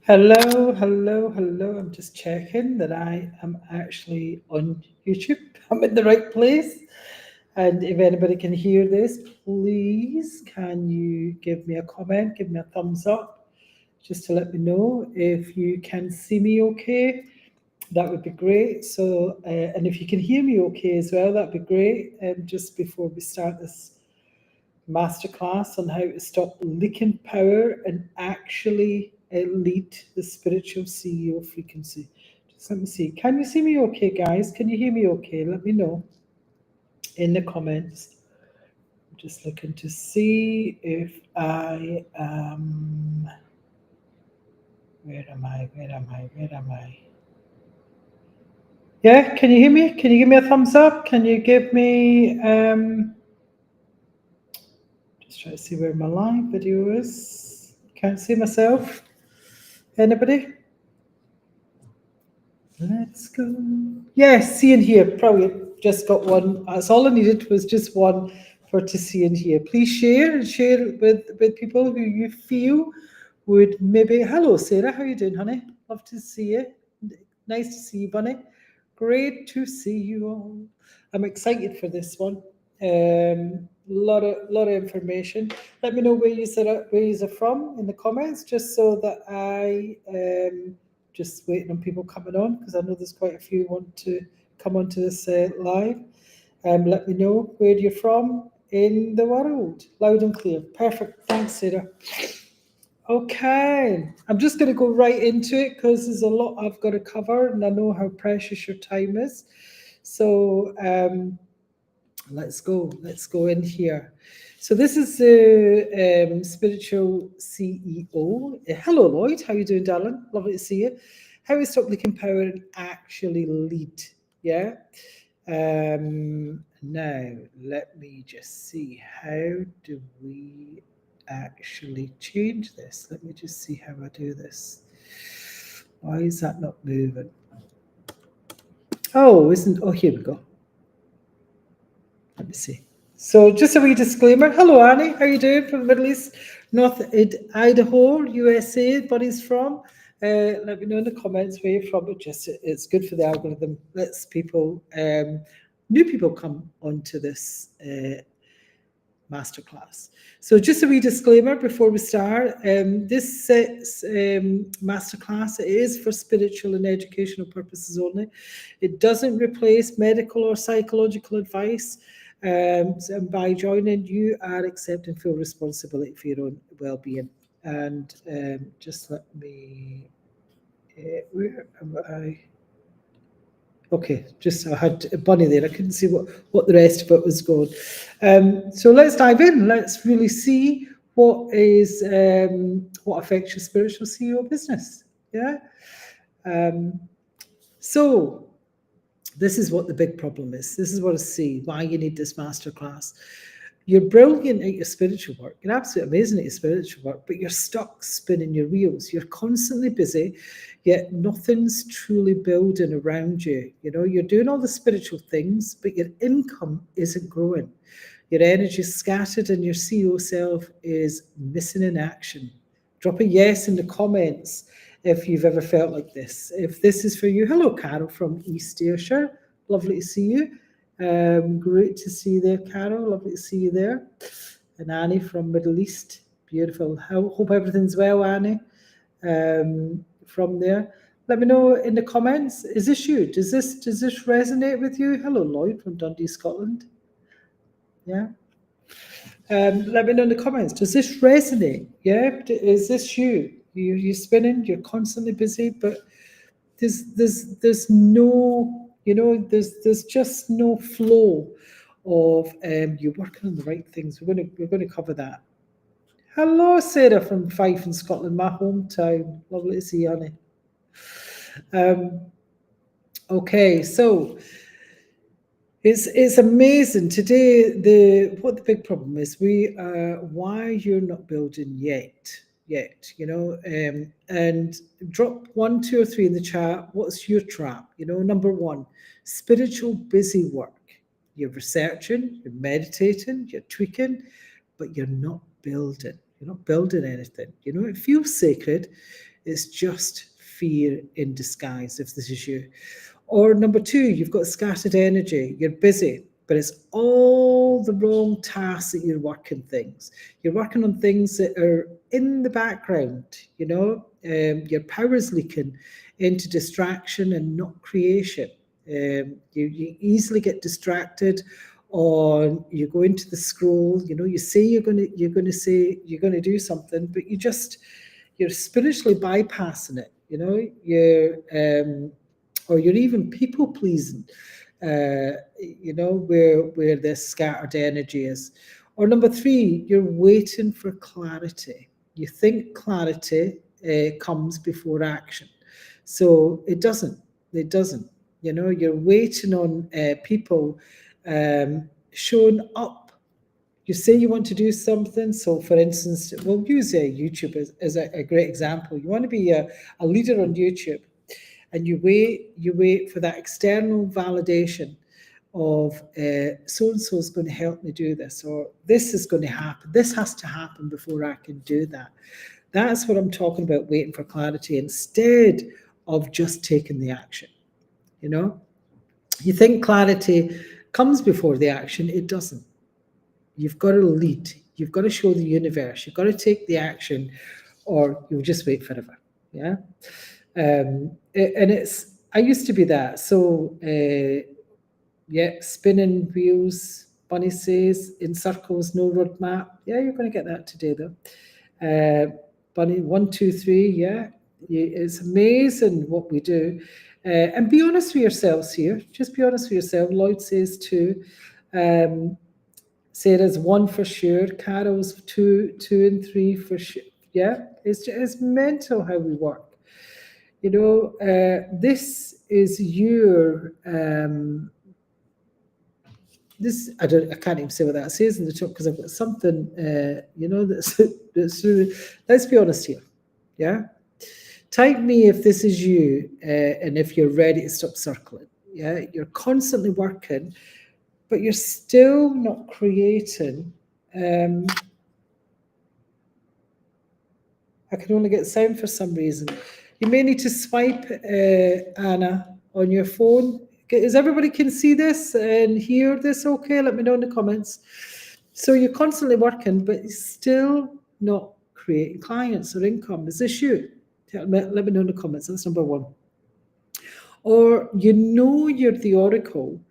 Hello, hello, hello. I'm just checking that I am actually on YouTube. I'm in the right place. And if anybody can hear this, please can you give me a comment, give me a thumbs up, just to let me know if you can see me okay. That would be great. So, and if you can hear me okay as well, that'd be great. Just before we start this masterclass on how to stop leaking power and actually lead the spiritual CEO frequency. Just let me see. Can you see me okay, guys? Can you hear me okay? Let me know in the comments. I'm just looking to see if I am. Where am I? Where am I? Where am I? Yeah, can you hear me? Can you give me a thumbs up? Can you give me just try to see where my live video is. Can't see myself. Anybody? Let's go. Yes, see and hear. Brilliant. Just got one. That's all I needed was just one for to see and hear. Please share and share it with people who you feel would maybe. Hello, Sarah. How you doing, honey? Love to see you. Nice to see you, Bunny. Great to see you all. I'm excited for this one. Lot of information. Let me know where you are from in the comments, just so that I just waiting on people coming on, because I know there's quite a few want to come onto this live. Let me know where you're from in the world, loud and clear. Perfect. Thanks, Sarah. Okay, I'm just going to go right into it because there's a lot I've got to cover, and I know how precious your time is. So let's go in here. So this is the spiritual CEO. Hello, Lloyd. How you doing, darling? Lovely to see you. How we stop leaking power and actually lead. Yeah. Now let me just see, how do we actually change this? Let me just see how I do this. Why is that not moving? Oh, here we go. Let me see. So just a wee disclaimer. Hello, Annie. How are you doing from the Middle East? North Idaho, USA, buddy's from. Let me know in the comments where you're from. It's good for the algorithm. Lets people, new people come onto this masterclass. So just a wee disclaimer before we start. This masterclass is for spiritual and educational purposes only. It doesn't replace medical or psychological advice. And by joining, you are accepting full responsibility for your own well-being. And just let me, where am I? Okay, just I had Bunny there. I couldn't see what the rest of it was going. So let's dive in. Let's really see what affects your spiritual CEO business. Yeah. So this is what the big problem is. This is what I see, why you need this masterclass. You're brilliant at your spiritual work. You're absolutely amazing at your spiritual work, but you're stuck spinning your wheels. You're constantly busy, yet nothing's truly building around you. You know, you're doing all the spiritual things, but your income isn't growing. Your energy is scattered and your CEO self is missing in action. Drop a yes in the comments if you've ever felt like this. If this is for you. Hello, Carol from East Ayrshire. Lovely to see you. Great to see you there, Carol. Lovely to see you there. And Annie from Middle East. Beautiful. Hope everything's well, Annie, from there. Let me know in the comments. Is this you? Does this resonate with you? Hello, Lloyd from Dundee, Scotland. Yeah. Let me know in the comments. Does this resonate? Yeah. Is this you? You're spinning. You're constantly busy, but there's no, you know, there's just no flow of you're working on the right things. We're going to cover that. Hello, Sarah from Fife in Scotland, my hometown. Lovely to see you, honey. Okay, so it's amazing today. What the big problem is, why you're not building yet, you know, and drop 1, 2, or 3 in the chat. What's your trap? You know, number 1, spiritual busy work. You're researching, you're meditating, you're tweaking, but you're not building. You're not building anything. You know, it feels sacred. It's just fear in disguise if this is you. Or number two, you've got scattered energy. You're busy, but it's all the wrong tasks that you're working things. You're working on things that are in the background, your power is leaking into distraction and not creation. You easily get distracted on you go into the scroll, you say you're gonna do something, but you're spiritually bypassing it, or you're even people pleasing, where this scattered energy is. Or number three, you're waiting for clarity. You think clarity comes before action. So it doesn't. It doesn't. You're waiting on people showing up. You say you want to do something. So, for instance, we'll use YouTube as a great example. You want to be a leader on YouTube, and you wait for that external validation of so and so is going to help me do this, or this is going to happen. This has to happen before I can do that. That's what I'm talking about, waiting for clarity instead of just taking the action. You think clarity comes before the action. It doesn't. You've got to lead. You've got to show the universe. You've got to take the action, or you'll just wait forever. Yeah. And I used to be that. So, spinning wheels, Bunny says, in circles, no roadmap. Yeah, you're going to get that today, though. Bunny, 1, 2, 3, yeah. It's amazing what we do. And be honest with yourselves here. Just be honest with yourself. Lloyd says 2. Sarah's 1 for sure. Carol's 2 and 3 for sure. Yeah, it's mental how we work. This is your this I can't even say what that says in the top because I've got something that's really, let's be honest here. Yeah, type me if this is you and if you're ready to stop circling. Yeah, you're constantly working, but you're still not creating. I can only get sound for some reason. You may need to swipe, Anna, on your phone. Is everybody can see this and hear this okay? Let me know in the comments. So you're constantly working, but you're still not creating clients or income. Is this you? Let me know in the comments. That's number 1. Or you're the oracle.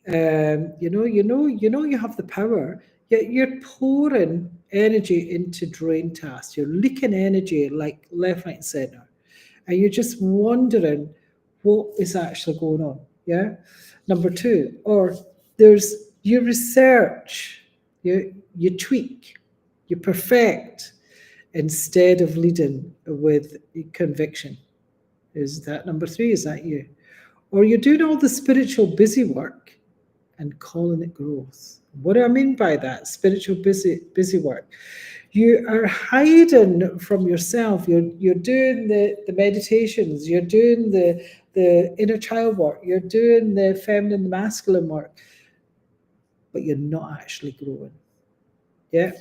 You have the power, yet you're pouring energy into drain tasks. You're leaking energy like left, right, and center. And you're just wondering what is actually going on. Yeah. Number 2, or there's your research, you tweak, you perfect instead of leading with conviction. Is that number 3? Is that you? Or you're doing all the spiritual busy work and calling it growth. What do I mean by that? Spiritual busy work. You are hiding from yourself. You're doing the meditations. You're doing the inner child work. You're doing the feminine, masculine work, but you're not actually growing. Yeah.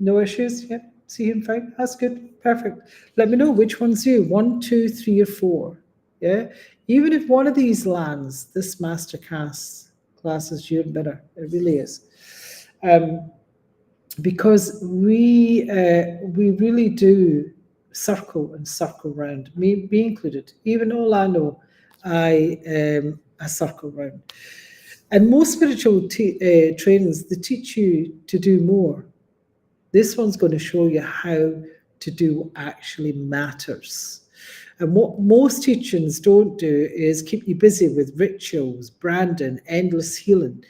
No issues. Yeah. See him fine. That's good. Perfect. Let me know which one's you. 1, 2, 3, or 4. Yeah. Even if one of these lands, this masterclass is your better. It really is. Because we really do circle round, me included. Even all I know, I circle round. And most spiritual trainings, they teach you to do more. This one's going to show you how to do what actually matters. And what most teachings don't do is keep you busy with rituals, branding, endless healing.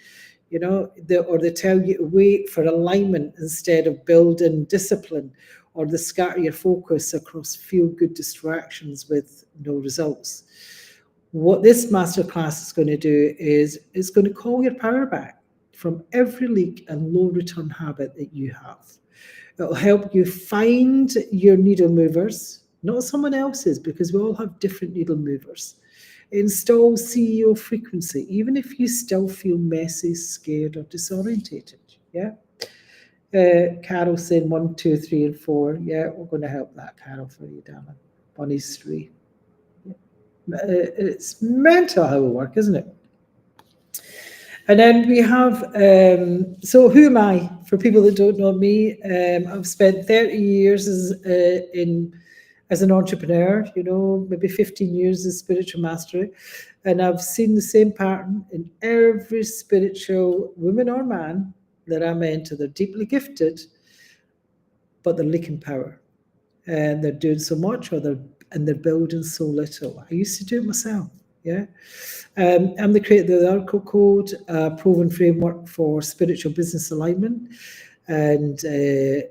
Or they tell you to wait for alignment instead of building discipline, or they scatter your focus across feel-good distractions with no results. What this masterclass is going to do is it's going to call your power back from every leak and low return habit that you have. It'll help you find your needle movers, not someone else's, because we all have different needle movers. Install CEO frequency, even if you still feel messy, scared, or disorientated. Yeah. Carol saying 1, 2, 3, and 4. Yeah, we're going to help that, Carol, for you, darling. Bonnie's 3. It's mental how we work, isn't it? And then we have, so who am I? For people that don't know me, I've spent 30 years as an entrepreneur, maybe 15 years as spiritual mastery. And I've seen the same pattern in every spiritual woman or man that I mentor. They're deeply gifted, but they're lacking power. And they're doing so much, and they're building so little. I used to do it myself, yeah. I'm the creator of the Oracle Code, a proven framework for spiritual business alignment and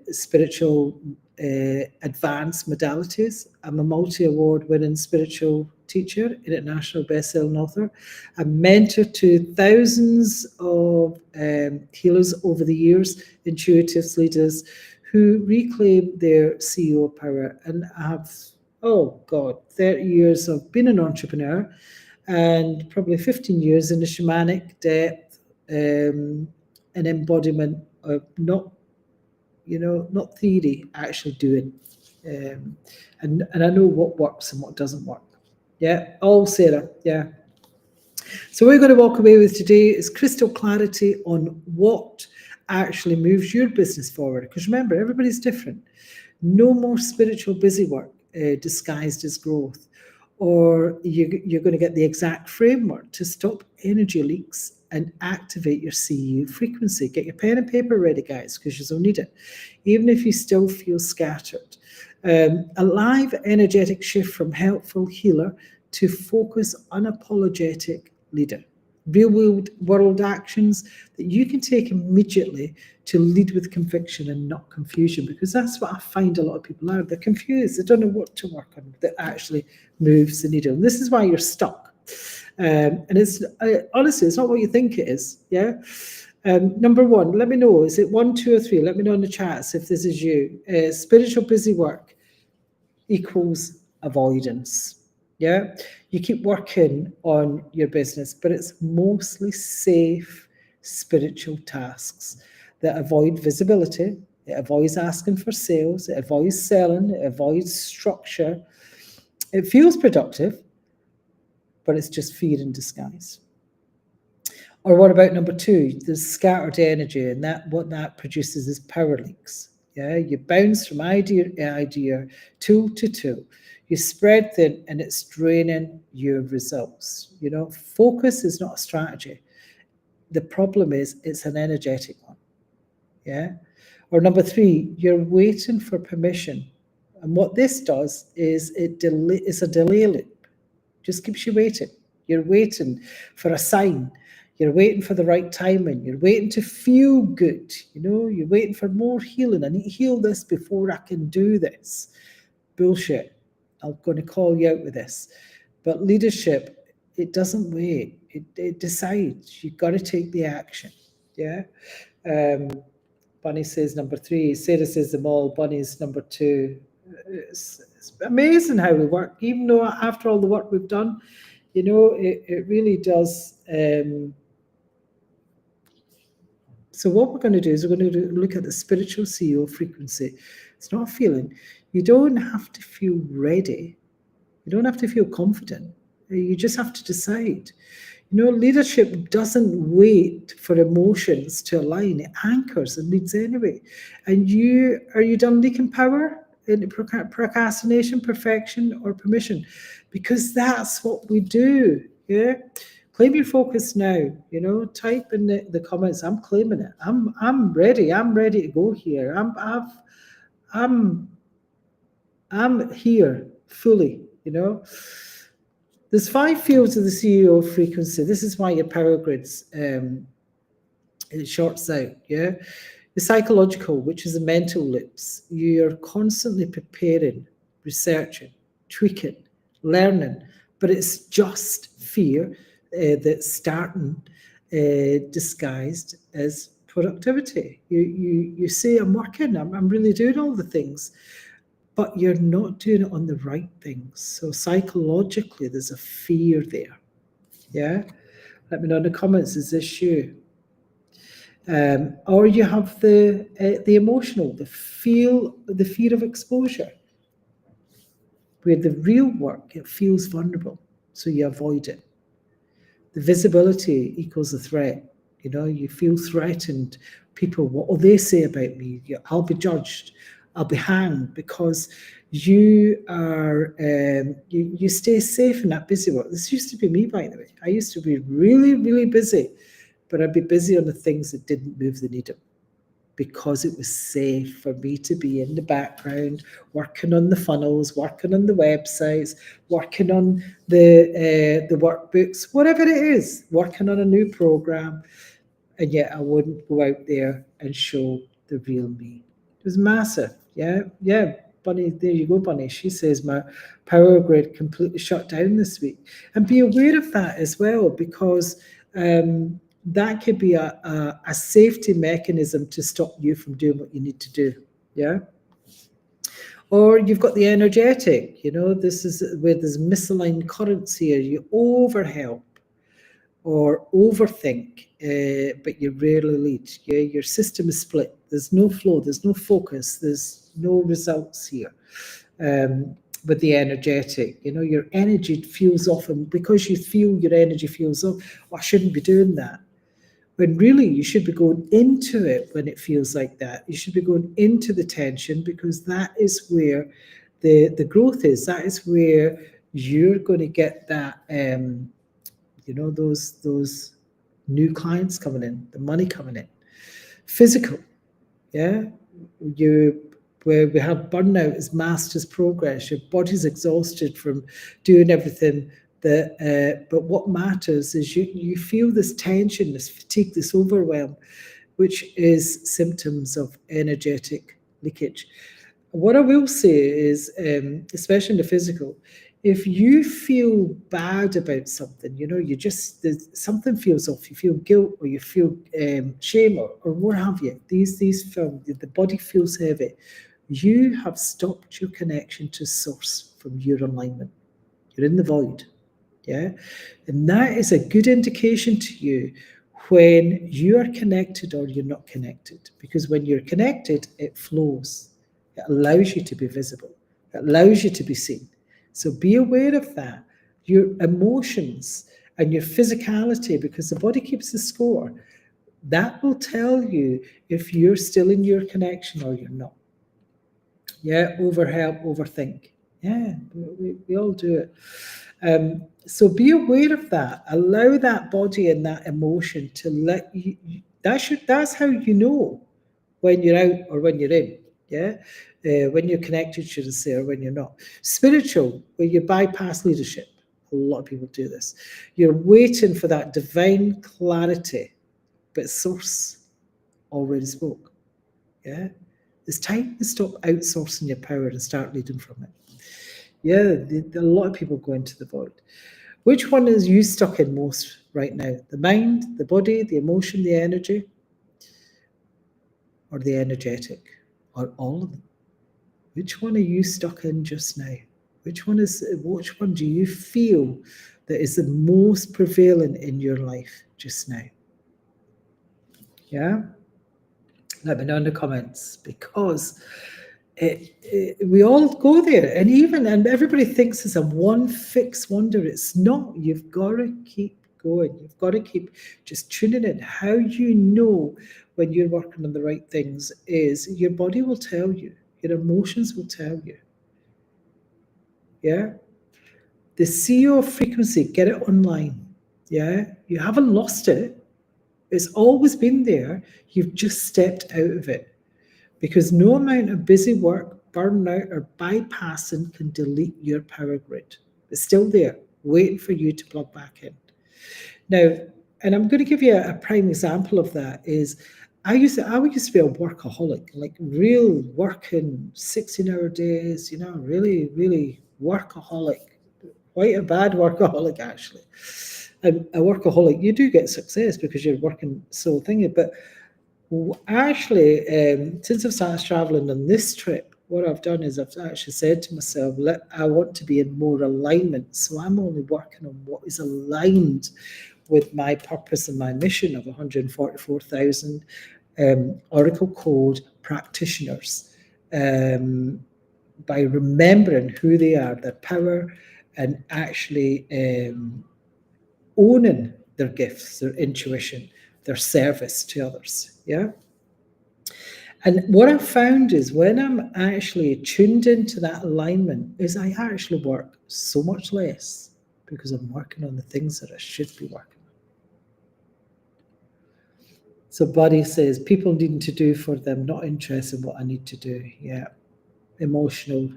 spiritual advanced modalities. I'm a multi-award winning spiritual teacher, international best-selling author, a mentor to thousands of healers over the years, intuitives, leaders who reclaim their CEO power. And I have, 30 years of being an entrepreneur and probably 15 years in the shamanic depth and embodiment of not theory, actually doing. And I know what works and what doesn't work. Yeah, all Sarah, yeah. So what we're going to walk away with today is crystal clarity on what actually moves your business forward. Because remember, everybody's different. No more spiritual busy work disguised as growth. Or you're going to get the exact framework to stop energy leaks and activate your CU frequency. Get your pen and paper ready, guys, because you'll need it, even if you still feel scattered. A live energetic shift from helpful healer to focus unapologetic leader. Real world actions that you can take immediately to lead with conviction and not confusion, because that's what I find a lot of people are. They're confused. They don't know what to work on that actually moves the needle. And this is why you're stuck. And it's honestly, it's not what you think it is. Yeah. Number one, let me know. Is it 1, 2, or 3? Let me know in the chats if this is you. Spiritual busy work equals avoidance. Yeah, you keep working on your business, but it's mostly safe spiritual tasks that avoid visibility. It avoids asking for sales. It avoids selling. It avoids structure. It feels productive, but it's just fear in disguise. Or what about number 2? There's scattered energy, and what that produces is power leaks. Yeah, you bounce from idea to idea, tool to tool. You spread thin, and it's draining your results. Focus is not a strategy. The problem is it's an energetic one. Yeah. Or number 3, you're waiting for permission, and what this does is it's a delay loop. Just keeps you waiting. You're waiting for a sign. You're waiting for the right timing. You're waiting to feel good. You're waiting for more healing. I need to heal this before I can do this. Bullshit. I'm going to call you out with this. But leadership, it doesn't wait. It decides. You've got to take the action. Yeah. Bunny says number 3. Sarah says them all. Bunny's number 2. It's amazing how we work, even though after all the work we've done, it really does. So what we're going to do is we're going to look at the spiritual CEO frequency. It's not a feeling. You don't have to feel ready. You don't have to feel confident. You just have to decide. Leadership doesn't wait for emotions to align. It anchors and leads anyway. And are you done leaking power in procrastination, perfection, or permission? Because that's what we do. Yeah. Claim your focus now. Type in the comments. I'm claiming it. I'm ready. I'm ready to go here. I'm here fully. There's 5 fields of the CEO frequency. This is why your power grids it shorts out. Yeah. The psychological, which is the mental loops. You're constantly preparing, researching, tweaking, learning, but it's just fear that's starting disguised as productivity. You say, I'm working, I'm really doing all the things, but you're not doing it on the right things. So psychologically, there's a fear there. Yeah. Let me know in the comments, is this you? Or you have the emotional, the fear of exposure. where the real work, it feels vulnerable, so you avoid it. The visibility equals the threat. You know, you feel threatened. People, what will they say about me? I'll be judged. I'll be hanged because you stay safe in that busy work. This used to be me, by the way. I used to be really, really busy, but I'd be busy on the things that didn't move the needle, because it was safe for me to be in the background, working on the funnels, working on the websites, working on the workbooks, whatever it is, working on a new program, and yet I wouldn't go out there and show the real me. It was massive. Yeah. Bunny, there you go, Bunny. She says my power grid completely shut down this week. And be aware of that as well, because that could be a safety mechanism to stop you from doing what you need to do. Yeah. Or you've got the energetic, this is where there's misaligned currents here. You overhelp or overthink, but you rarely lead. Yeah, your system is split. There's no flow. There's no focus. There's no results here. With the energetic, your energy feels off, and because you feel your energy feels off, I shouldn't be doing that. When really you should be going into it when it feels like that. You should be going into the tension, because that is where the growth is. That is where you're going to get that. Those new clients coming in, the money coming in. Physical, yeah. Where we have burnout is master's progress. Your body's exhausted from doing everything but what matters is you feel this tension, this fatigue, this overwhelm, which is symptoms of energetic leakage. What I will say is, especially in the physical, if you feel bad about something, something feels off, you feel guilt or you feel shame or what have you, the body feels heavy, you have stopped your connection to source from your alignment. You're in the void. Yeah. And that is a good indication to you when you are connected or you're not connected. Because when you're connected, it flows. It allows you to be visible. It allows you to be seen. So be aware of that. Your emotions and your physicality, because the body keeps the score, that will tell you if you're still in your connection or you're not. Yeah, overhelp, overthink. Yeah, we all do it. So be aware of that. Allow that body and that emotion to let you. That's how you know when you're out or when you're in. Yeah, when you're connected, should I say, or when you're not. Spiritual, where you bypass leadership. A lot of people do this. You're waiting for that divine clarity, but source already spoke. Yeah, it's time to stop outsourcing your power and start leading from it. Yeah, a lot of people go into the void. Which one is you stuck in most right now? The mind, the body, the emotion, the energy, or the energetic, or all of them? Which one are you stuck in just now? Which one do you feel that is the most prevalent in your life just now? Yeah? Let me know in the comments, because we all go there, and everybody thinks it's a one fix wonder. It's not. You've got to keep going. You've got to keep just tuning in. How you know when you're working on the right things is your body will tell you, your emotions will tell you. Yeah. The CEO of frequency, get it online. Yeah. You haven't lost it. It's always been there. You've just stepped out of it. Because no amount of busy work, burnout, or bypassing can delete your power grid. It's still there, waiting for you to plug back in. Now, and I'm going to give you a prime example of that is I used to be a workaholic, like real working 16-hour days, really, really workaholic. Quite a bad workaholic, actually. And a workaholic, you do get success because you're working so thingy, but actually, since I've started traveling on this trip, what I've done is I've actually said to myself, I want to be in more alignment. So I'm only working on what is aligned with my purpose and my mission of 144,000 Oracle Code practitioners. by remembering who they are, their power, and actually owning their gifts, their intuition, their service to others. Yeah. And what I've found is when I'm actually tuned into that alignment, is I actually work so much less because I'm working on the things that I should be working on. So Buddy says, people needing to do for them, not interested in what I need to do. Yeah. Emotional,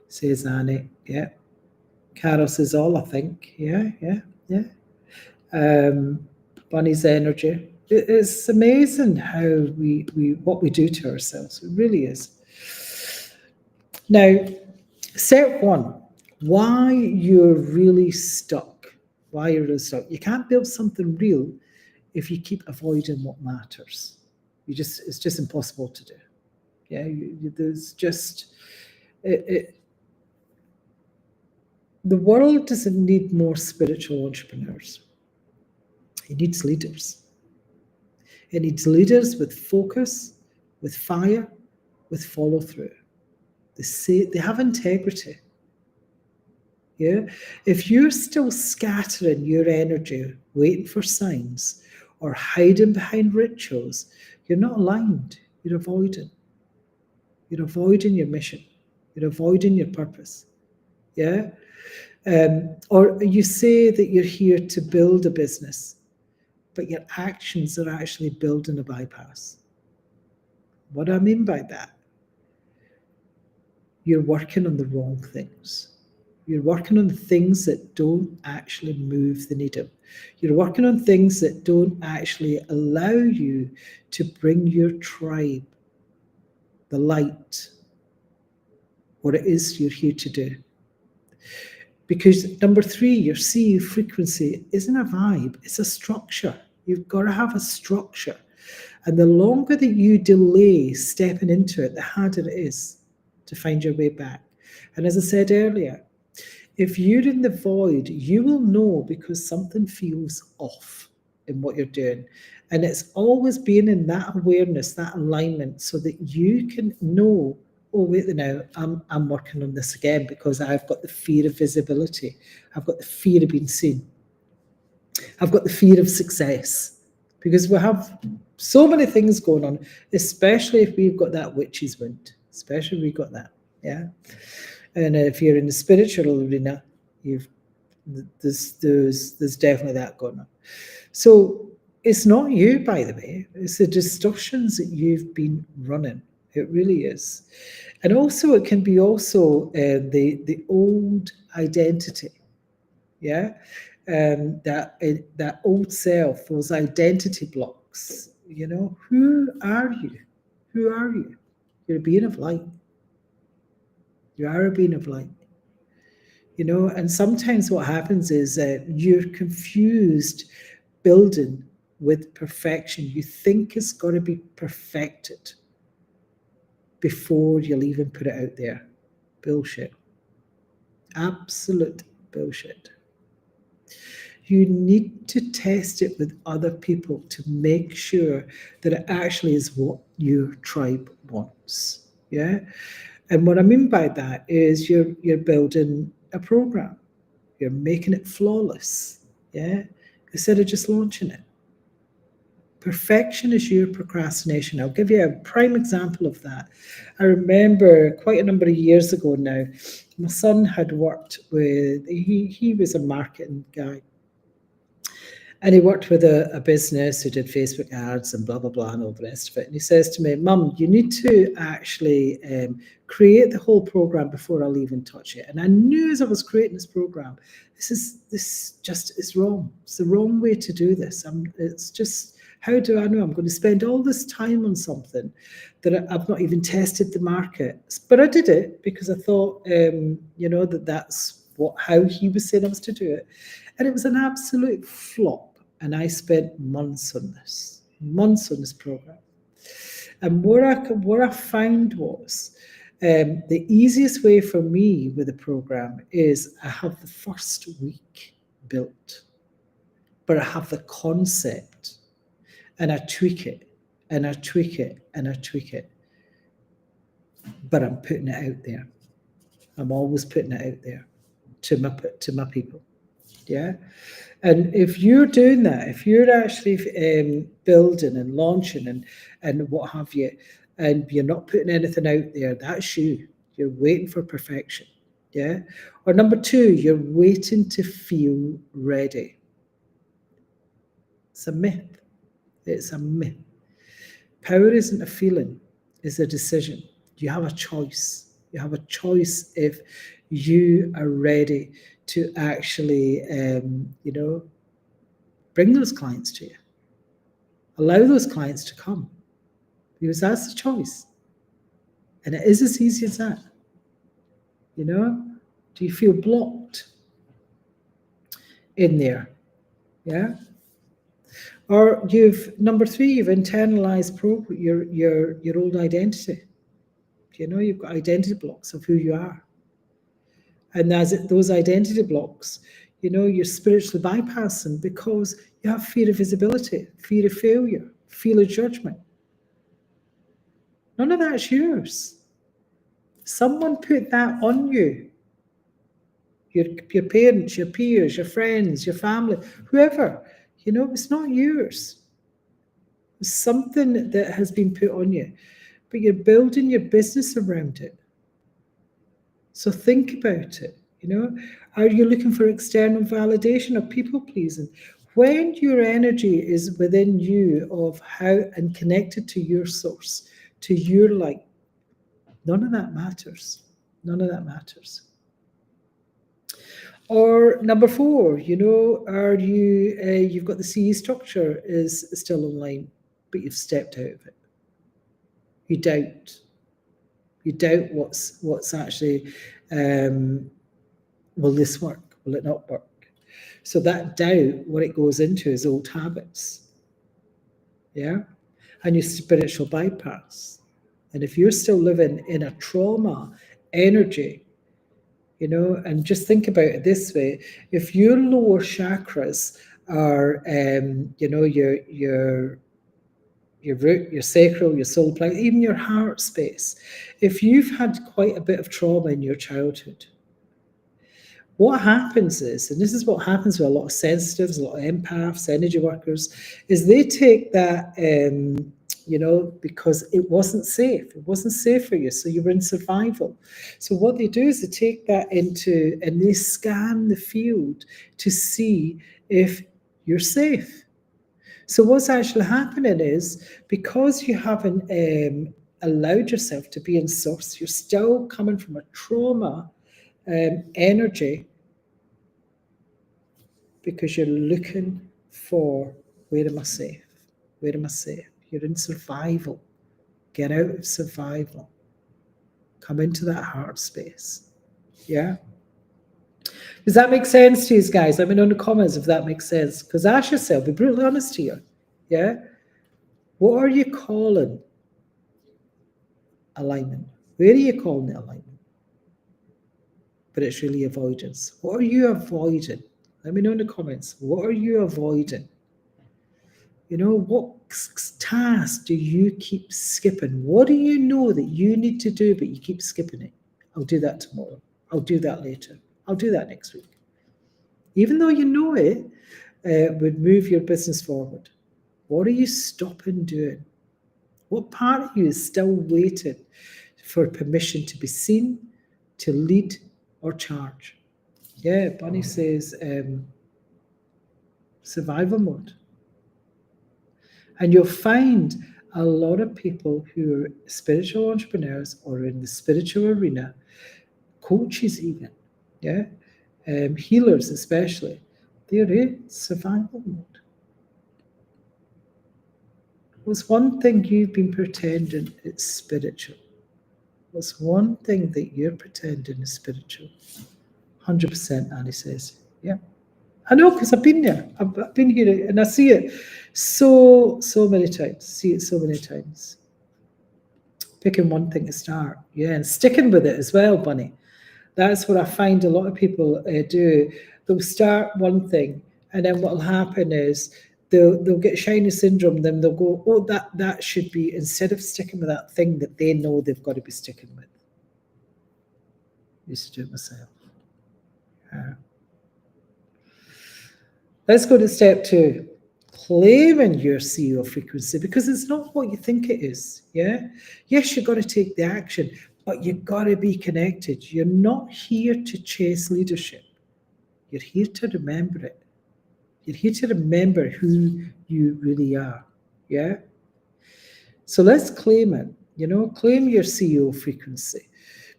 says Annie. Yeah. Carol says, all I think. Yeah. Bunny's energy. It's amazing how we what we do to ourselves. It really is. Now, step one, why you're really stuck. Why you're really stuck. You can't build something real if you keep avoiding what matters. It's just impossible to do. Yeah, there's just the world doesn't need more spiritual entrepreneurs. It needs leaders. It needs leaders with focus, with fire, with follow through. They have integrity. Yeah. If you're still scattering your energy, waiting for signs, or hiding behind rituals, you're not aligned. You're avoiding. You're avoiding your mission. You're avoiding your purpose. Yeah. Or you say that you're here to build a business, but your actions are actually building a bypass. What do I mean by that? You're working on the wrong things. You're working on things that don't actually move the needle. You're working on things that don't actually allow you to bring your tribe the light, what it is you're here to do. Because number 3, your C frequency isn't a vibe, it's a structure. You've got to have a structure. And the longer that you delay stepping into it, the harder it is to find your way back. And as I said earlier, if you're in the void, you will know because something feels off in what you're doing. And it's always being in that awareness, that alignment, so that you can know, oh, wait now, I'm working on this again because I've got the fear of visibility. I've got the fear of being seen. I've got the fear of success. Because we have so many things going on, especially if we've got that witch's wind, especially if we've got that, yeah? And if you're in the spiritual arena, there's definitely that going on. So it's not you, by the way. It's the distortions that you've been running. It really is. And also, it can be also the old identity, yeah? That old self, those identity blocks, you know, who are you? Who are you? You're a being of light. You are a being of light. You know, and sometimes what happens is you're confused building with perfection. You think it's got to be perfected before you'll even put it out there. Bullshit. Absolute bullshit. You need to test it with other people to make sure that it actually is what your tribe wants. Yeah. And what I mean by that is you're building a program. You're making it flawless. Yeah. Instead of just launching it. Perfection is your procrastination. I'll give you a prime example of that. I remember quite a number of years ago now, my son had worked with, he was a marketing guy. And he worked with a business who did Facebook ads and blah, blah, blah, and all the rest of it. And he says to me, Mum, you need to actually create the whole program before I'll even touch it. And I knew as I was creating this program, this just is wrong. It's the wrong way to do this. It's just, how do I know I'm going to spend all this time on something that I've not even tested the market? But I did it because I thought, you know, that's how he was saying I was to do it. And it was an absolute flop. And I spent months on this program. And what I found was the easiest way for me with the program is I have the first week built, but I have the concept and I tweak it and I tweak it and I tweak it. But I'm putting it out there. I'm always putting it out there to my people. Yeah. And if you're doing that, if you're actually building and launching and what have you, and you're not putting anything out there, that's you. You're waiting for perfection. Yeah. Or number two, you're waiting to feel ready. It's a myth. It's a myth. Power isn't a feeling, it's a decision. You have a choice. You have a choice if you are ready to actually, bring those clients to you. Allow those clients to come, because that's the choice. And it is as easy as that. Do you feel blocked in there? Yeah. Or number three, you've internalized your old identity. You've got identity blocks of who you are. And those identity blocks, you're spiritually bypassing because you have fear of visibility, fear of failure, fear of judgment. None of that's yours. Someone put that on you. Your parents, your peers, your friends, your family, whoever. It's not yours. It's something that has been put on you. But you're building your business around it. So think about it. Are you looking for external validation or people pleasing? When your energy is within you of how and connected to your source, to your light, none of that matters. None of that matters. Or number four, are you've got the CE structure is still online, but you've stepped out of it. You doubt. You doubt what's actually, will this work? Will it not work? So that doubt, what it goes into is old habits. Yeah? And your spiritual bypass. And if you're still living in a trauma energy, and just think about it this way, if your lower chakras are, your root, your sacral, your solar plexus, even your heart space, if you've had quite a bit of trauma in your childhood, what happens is, and this is what happens with a lot of sensitives, a lot of empaths, energy workers, is they take that, because it wasn't safe. It wasn't safe for you, so you were in survival. So what they do is they take that and they scan the field to see if you're safe. So what's actually happening is, because you haven't allowed yourself to be in source, you're still coming from a trauma energy, because you're looking for, where am I safe? Where am I safe? You're in survival. Get out of survival. Come into that heart space. Yeah? Does that make sense to you guys? Let me know in the comments if that makes sense. Because ask yourself, be brutally honest here. Yeah? What are you calling alignment? Where are you calling it alignment? But it's really avoidance. What are you avoiding? Let me know in the comments. What are you avoiding? What task do you keep skipping? What do you know that you need to do, but you keep skipping it? I'll do that tomorrow. I'll do that later. I'll do that next week. Even though you know it would move your business forward. What are you stopping doing? What part of you is still waiting for permission to be seen, to lead, or charge? Yeah, Bunny says survival mode. And you'll find a lot of people who are spiritual entrepreneurs or in the spiritual arena, coaches even, yeah, healers especially, they're in survival mode. What's one thing you've been pretending it's spiritual? What's one thing that you're pretending is spiritual? 100%, Annie says. Yeah. I know, because I've been there. I've been here, and I see it so many times. See it so many times. Picking one thing to start, yeah, and sticking with it as well, Bunny. That's what I find a lot of people do. They'll start one thing, and then what'll happen is they'll get shiny syndrome. Then they'll go, oh, that should be, instead of sticking with that thing that they know they've got to be sticking with. I used to do it myself. Let's go to step 2. Claiming your CEO frequency, because it's not what you think it is. Yeah. Yes, you've got to take the action, but you've got to be connected. You're not here to chase leadership. You're here to remember it. You're here to remember who you really are. Yeah. So let's claim it. Claim your CEO frequency,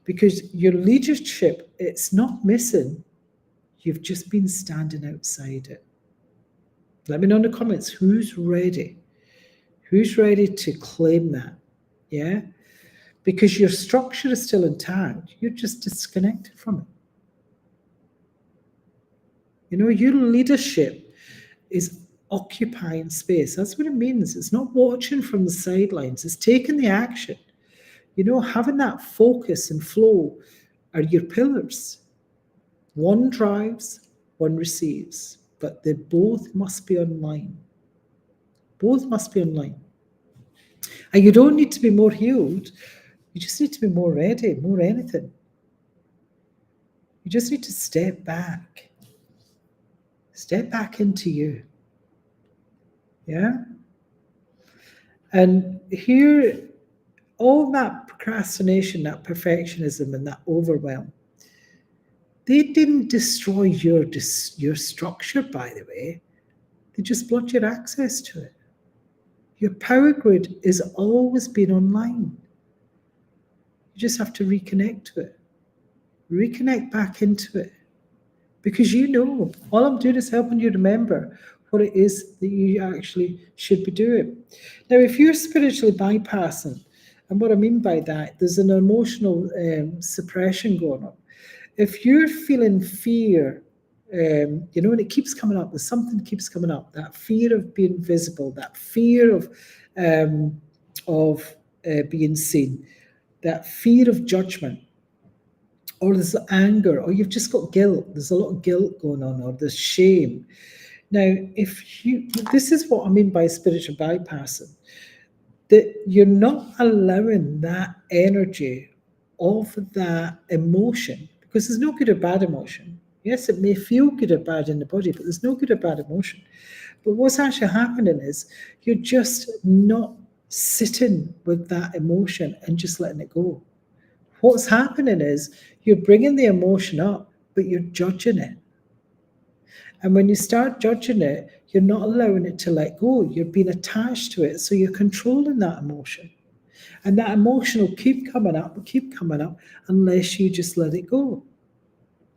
because your leadership, it's not missing. You've just been standing outside it. Let me know in the comments who's ready. Who's ready to claim that? Yeah? Because your structure is still intact. You're just disconnected from it. Your leadership is occupying space. That's what it means. It's not watching from the sidelines. It's taking the action. Having that focus and flow are your pillars. One drives, one receives, but they both must be online. Both must be online. And you don't need to be more healed. You just need to be more ready, more anything. You just need to step back. Step back into you. Yeah? And here, all that procrastination, that perfectionism, and that overwhelm, they didn't destroy your structure, by the way. They just blocked your access to it. Your power grid has always been online. You just have to reconnect to it. Reconnect back into it. Because all I'm doing is helping you remember what it is that you actually should be doing. Now, if you're spiritually bypassing, and what I mean by that, there's an emotional suppression going on. If you're feeling fear, and it keeps coming up, there's something keeps coming up, that fear of being visible, that fear of being seen, that fear of judgment, or there's anger, or you've just got guilt. There's a lot of guilt going on, or there's shame. Now, this is what I mean by spiritual bypassing, that you're not allowing that energy of that emotion, because there's no good or bad emotion. Yes, it may feel good or bad in the body, but there's no good or bad emotion. But what's actually happening is you're just not sitting with that emotion and just letting it go. What's happening is you're bringing the emotion up, but you're judging it. And when you start judging it, you're not allowing it to let go. You're being attached to it. So you're controlling that emotion. And that emotion will keep coming up unless you just let it go.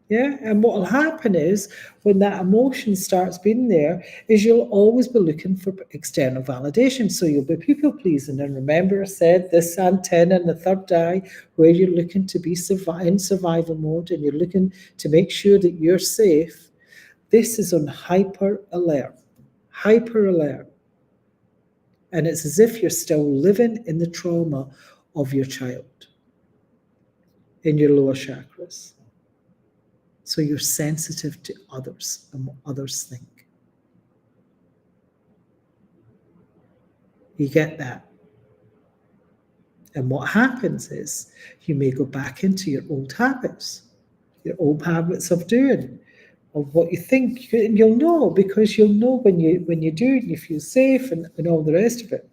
Yeah. And what will happen is when that emotion starts being there, is you'll always be looking for external validation. So you'll be people pleasing. And remember, I said this antenna in the third eye, where you're looking to be in survival mode and you're looking to make sure that you're safe. This is on hyper alert. And it's as if you're still living in the trauma of your child in your lower chakras. So you're sensitive to others and what others think. You get that? And what happens is you may go back into your old habits of doing, of what you think. And you'll know, because you'll know when you do it, you feel safe and all the rest of it,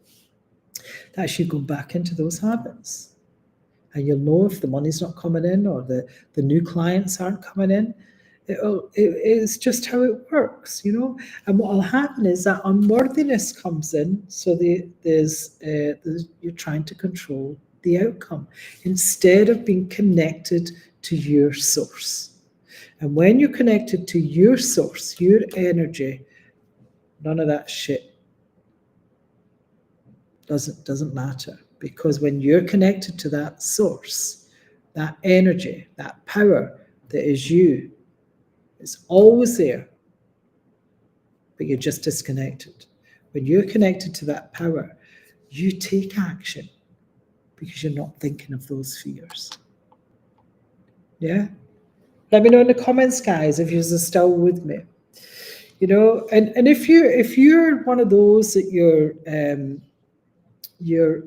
that you go back into those habits. And you'll know if the money's not coming in or the new clients aren't coming in. It's just how it works, And what will happen is that unworthiness comes in. So you're trying to control the outcome instead of being connected to your source. And when you're connected to your source, your energy, none of that shit doesn't matter. Because when you're connected to that source, that energy, that power that is you, it's always there, but you're just disconnected. When you're connected to that power, you take action because you're not thinking of those fears. Yeah? Let me know in the comments, guys, if you're still with me. And if you're one of those that you're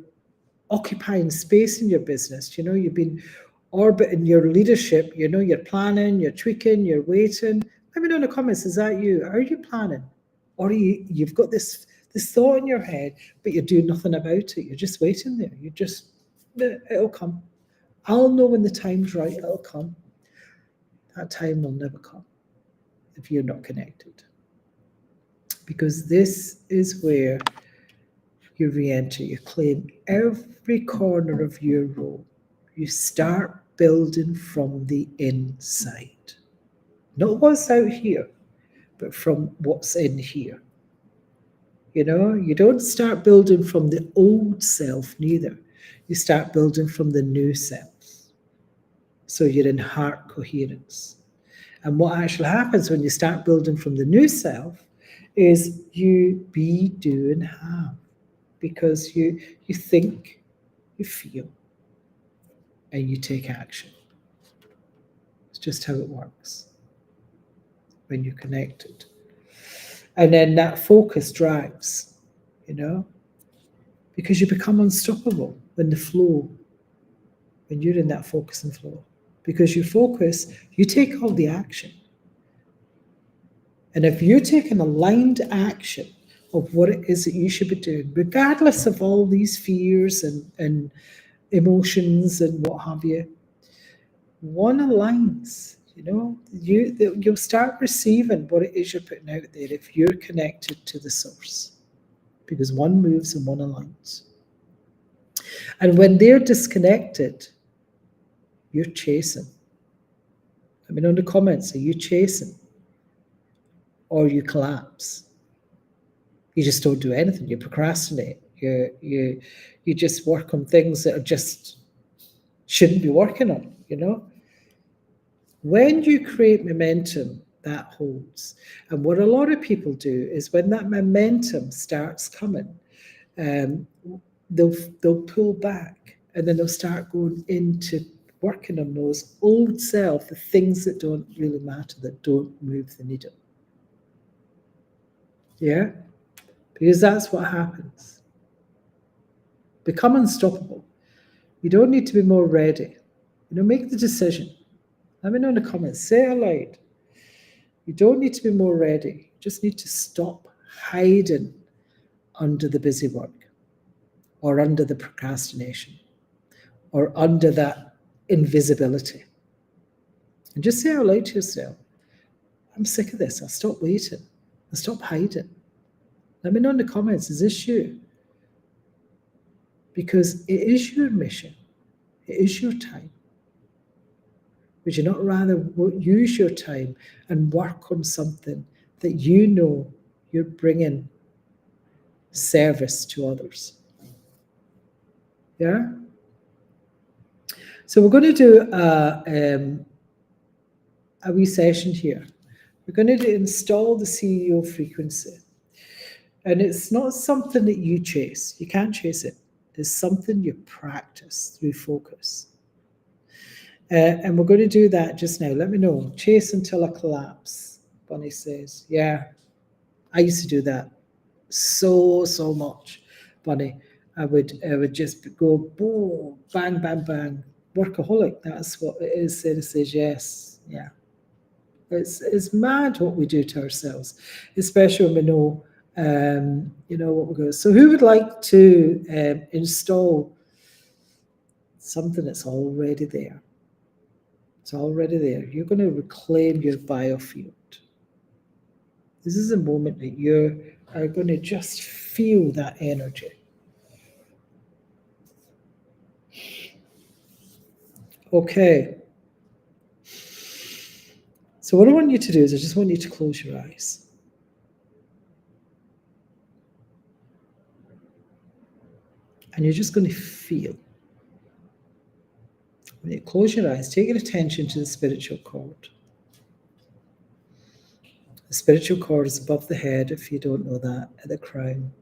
occupying space in your business, you've been orbit in your leadership, you're planning, you're tweaking, you're waiting. Let me know in the comments, is that you? Are you planning? Or you've got this thought in your head, but you're doing nothing about it. You're just waiting there. It'll come. I'll know when the time's right, it'll come. That time will never come if you're not connected. Because this is where you re-enter, you claim every corner of your role. You start building from the inside. Not what's out here, but from what's in here. You don't start building from the old self neither. You start building from the new self. So you're in heart coherence. And what actually happens when you start building from the new self is you be, do, and have. Because you think, you feel, and you take action. It's just how it works when you're connected. And then that focus drives, because you become unstoppable when you're in that focus and flow. Because you focus, you take all the action. And if you take an aligned action of what it is that you should be doing, regardless of all these fears and emotions and what have you, one aligns, you'll start receiving what it is you're putting out there if you're connected to the source, because one moves and one aligns. And when they're disconnected, you're chasing. I mean, on the comments, are you chasing? Or you collapse? You just don't do anything. You procrastinate. You just work on things that are just shouldn't be working on, When you create momentum, that holds. And what a lot of people do is when that momentum starts coming, they'll pull back, and then they'll start going into working on those old self, the things that don't really matter, that don't move the needle. Yeah? Because that's what happens. Become unstoppable. You don't need to be more ready. Make the decision. Let me know in the comments. Say it aloud. You don't need to be more ready. You just need to stop hiding under the busy work, or under the procrastination, or under that invisibility. And just say out loud to yourself, I'm sick of this. I'll stop waiting. I'll stop hiding. Let me know in the comments, is this you? Because it is your mission. It is your time. Would you not rather use your time and work on something that you're bringing service to others? Yeah? So we're going to do a wee session here. We're going to install the CEO frequency. And it's not something that you chase. You can't chase it. It's something you practice through focus. And we're going to do that just now. Let me know. Chase until I collapse, Bonnie says. Yeah, I used to do that so much, Bonnie. I would just go boom, bang, bang, bang. Workaholic, that's what it is. Sarah says yes. Yeah. It's mad what we do to ourselves, especially when we know what we're going to. So who would like to install something that's already there? It's already there. You're going to reclaim your biofield. This is a moment that you are going to just feel that energy. Okay. So what I want you to do is I just want you to close your eyes. And you're just going to feel. When you close your eyes, take your attention to the spiritual cord. The spiritual cord is above the head, if you don't know that, at the crown.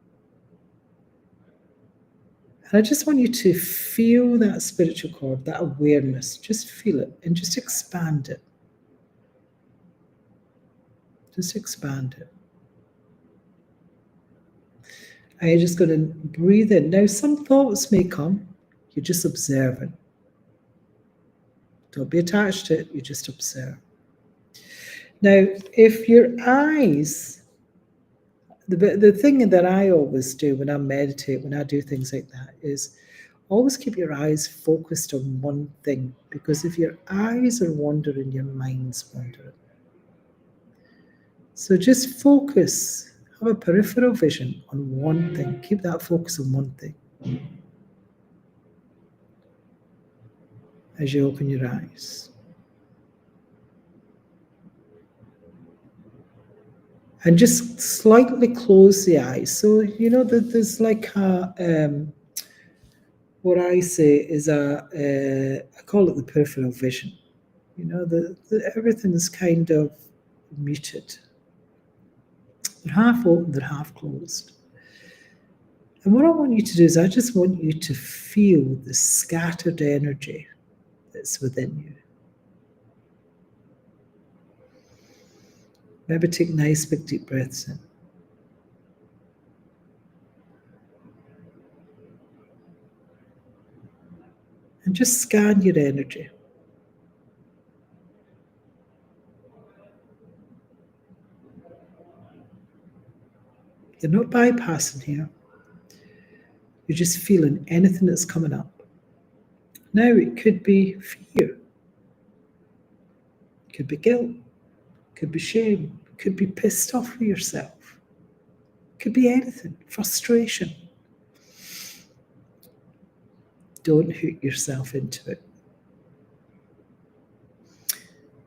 And I just want you to feel that spiritual cord, that awareness. Just feel it and just expand it. Just expand it. And you're just going to breathe in. Now, some thoughts may come. You're just observing. Don't be attached to it, you just observe. Now, if your eyes, the thing that I always do when I meditate, when I do things like that, is always keep your eyes focused on one thing, because if your eyes are wandering, your mind's wandering. So just focus, have a peripheral vision on one thing. Keep that focus on one thing as you open your eyes. And just slightly close the eyes. So, you know, that there's like what I say is I call it the peripheral vision. You know, everything is kind of muted. They're half open, they're half closed. And what I want you to do is I just want you to feel the scattered energy that's within you. Maybe take nice big deep breaths in. And just scan your energy. You're not bypassing here. You're just feeling anything that's coming up. Now it could be fear. It could be guilt. It could be shame. It could be pissed off with yourself. It could be anything. Frustration. Don't hook yourself into it.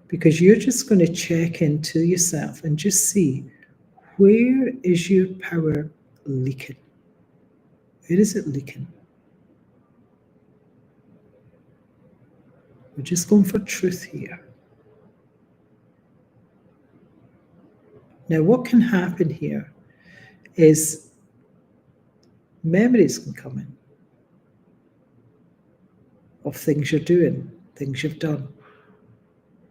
Because you're just going to check into yourself and just see, where is your power leaking? Where is it leaking? We're just going for truth here. Now, what can happen here is memories can come in of things you're doing, things you've done.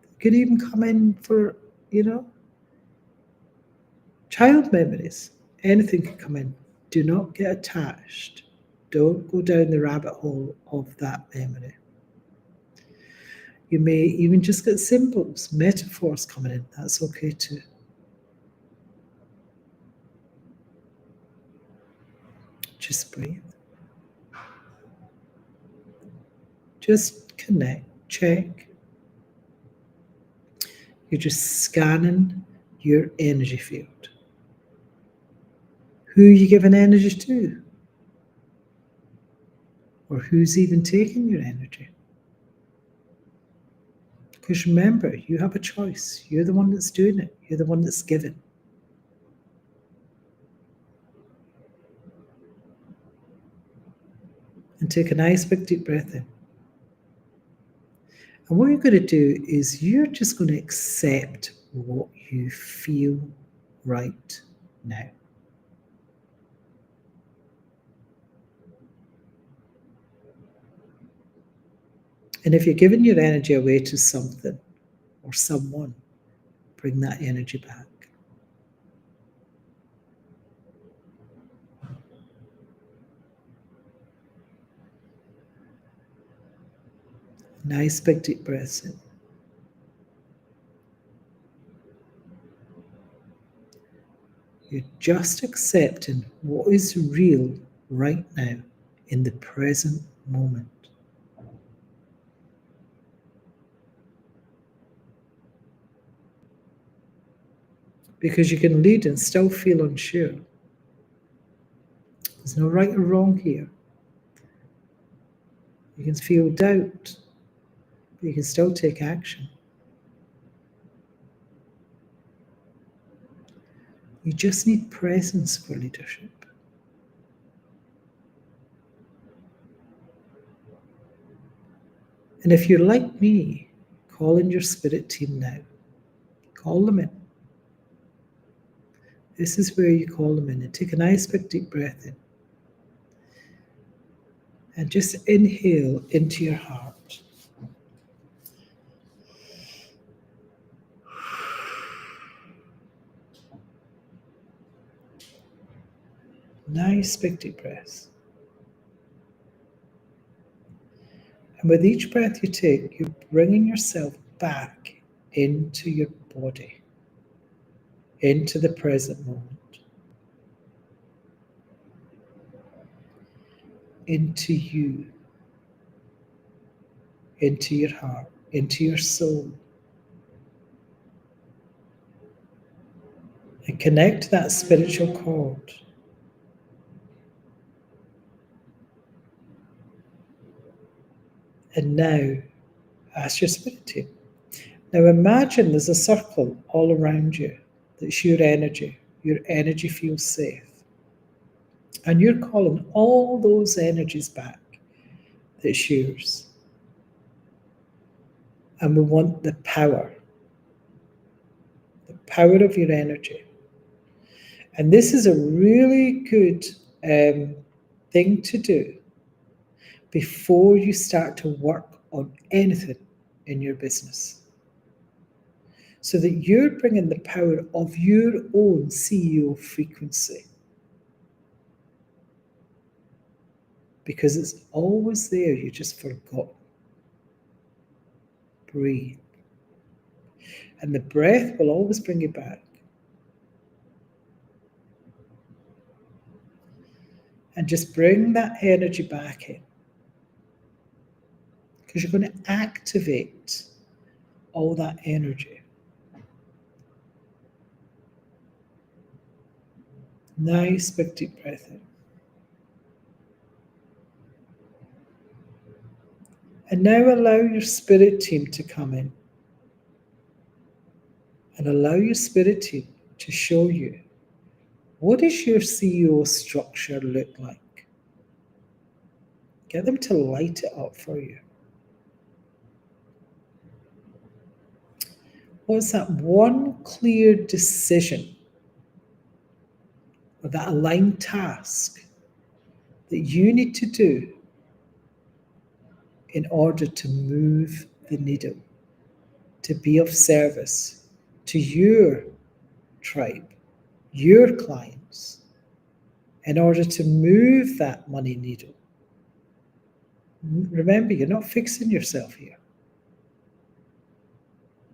It could even come in for, child memories. Anything can come in. Do not get attached. Don't go down the rabbit hole of that memory. You may even just get symbols, metaphors coming in. That's okay too. Just breathe. Just connect, check. You're just scanning your energy field. Who are you giving energy to? Or who's even taking your energy? Because remember, you have a choice. You're the one that's doing it. You're the one that's giving. And take a nice big deep breath in. And what you're going to do is you're just going to accept what you feel right now. And if you're giving your energy away to something or someone, bring that energy back. Nice big deep breaths in. You're just accepting what is real right now in the present moment. Because you can lead and still feel unsure. There's no right or wrong here. You can feel doubt, but you can still take action. You just need presence for leadership. And if you're like me, call in your spirit team now. Call them in. This is where you call them in. And take a nice big deep breath in. And just inhale into your heart. Nice big deep breath. And with each breath you take, you're bringing yourself back into your body, into the present moment, into you, into your heart, into your soul. And connect to that spiritual cord. And now, ask your spirit team. Now imagine there's a circle all around you. That's your energy. Your energy feels safe. And you're calling all those energies back. That's yours. And we want the power of your energy. And this is a really good thing to do before you start to work on anything in your business. So that you're bringing the power of your own CEO frequency. Because it's always there, you just forgot. Breathe. And the breath will always bring you back. And just bring that energy back in. Because you're going to activate all that energy. Nice big deep breath in. And now allow your spirit team to come in. And allow your spirit team to show you, what does your CEO structure look like? Get them to light it up for you. What's that one clear decision or that aligned task that you need to do in order to move the needle, to be of service to your tribe, your clients, in order to move that money needle? Remember, you're not fixing yourself here.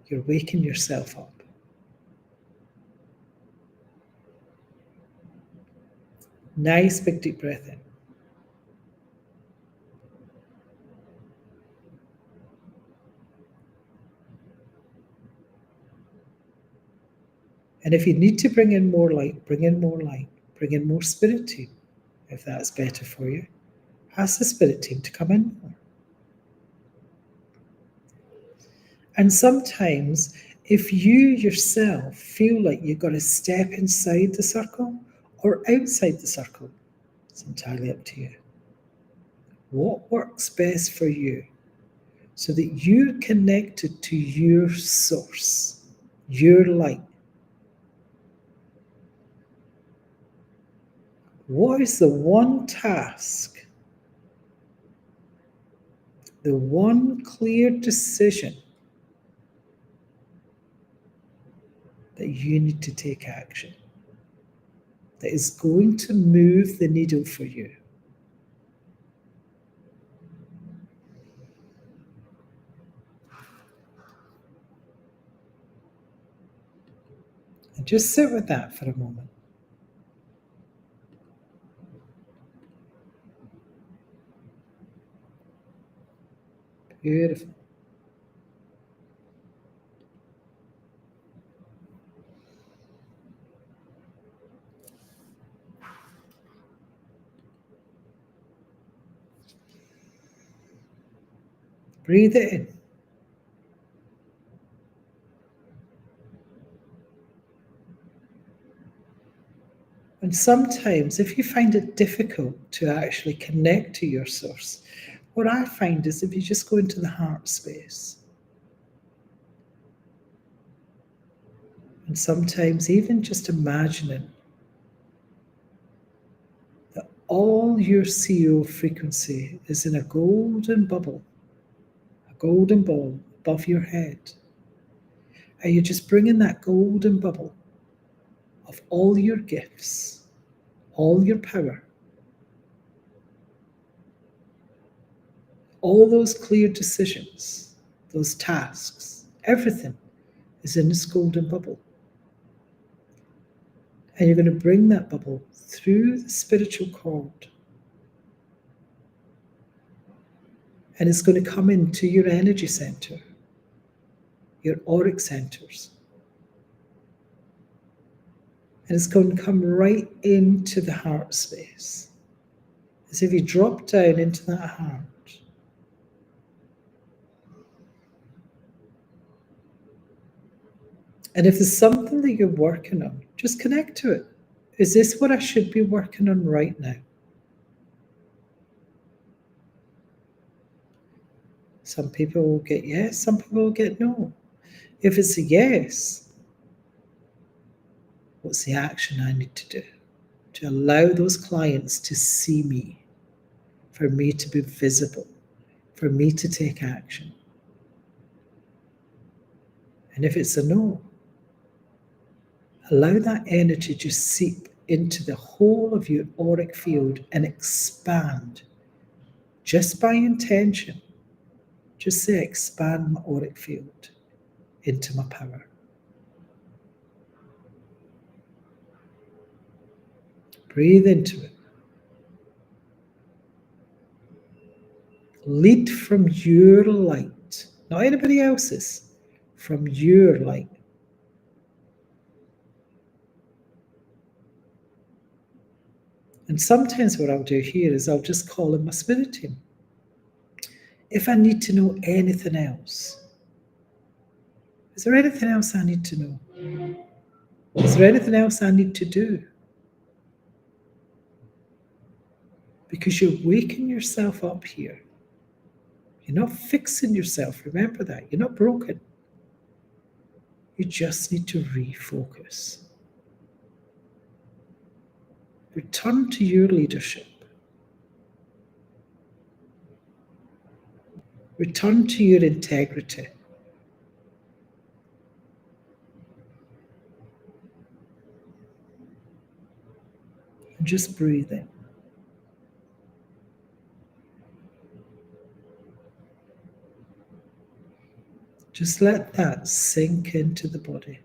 You're waking yourself up. Nice big deep breath in. And if you need to bring in more light, bring in more light. Bring in more spirit team, if that's better for you. Ask the spirit team to come in more. And sometimes, if you yourself feel like you've got to step inside the circle or outside the circle, it's entirely up to you. What works best for you so that you're connected to your source, your light? What is the one task, the one clear decision that you need to take action, that is going to move the needle for you? And just sit with that for a moment. Beautiful. Breathe it in. And sometimes, if you find it difficult to actually connect to your source, what I find is if you just go into the heart space, and sometimes even just imagining that all your CO frequency is in a golden bubble, a golden ball above your head, and you just bring in that golden bubble of all your gifts, all your power, all those clear decisions, those tasks, everything is in this golden bubble. And you're going to bring that bubble through the spiritual cord. And it's going to come into your energy center, your auric centers. And it's going to come right into the heart space. As if you drop down into that heart. And if there's something that you're working on, just connect to it. Is this what I should be working on right now? Some people will get yes, some people will get no. If it's a yes, what's the action I need to do to allow those clients to see me, for me to be visible, for me to take action? And if it's a no, allow that energy to seep into the whole of your auric field and expand just by intention. Just say, expand my auric field into my power. Breathe into it. Lead from your light, not anybody else's, from your light. And sometimes what I'll do here is I'll just call in my spirit team. If I need to know anything else, is there anything else I need to know? Is there anything else I need to do? Because you're waking yourself up here. You're not fixing yourself. Remember that. You're not broken. You just need to refocus. Return to your leadership. Return to your integrity. And just breathe in. Just let that sink into the body.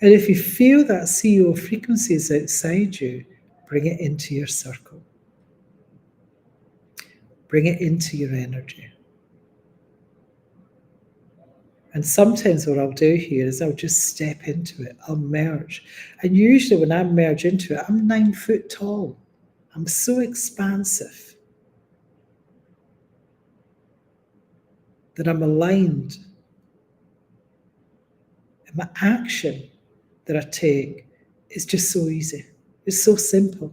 And if you feel that CEO frequency is outside you, bring it into your circle. Bring it into your energy. And sometimes what I'll do here is I'll just step into it. I'll merge. And usually when I merge into it, I'm 9 foot tall. I'm so expansive that I'm aligned. And my action that I take is just so easy. It's so simple.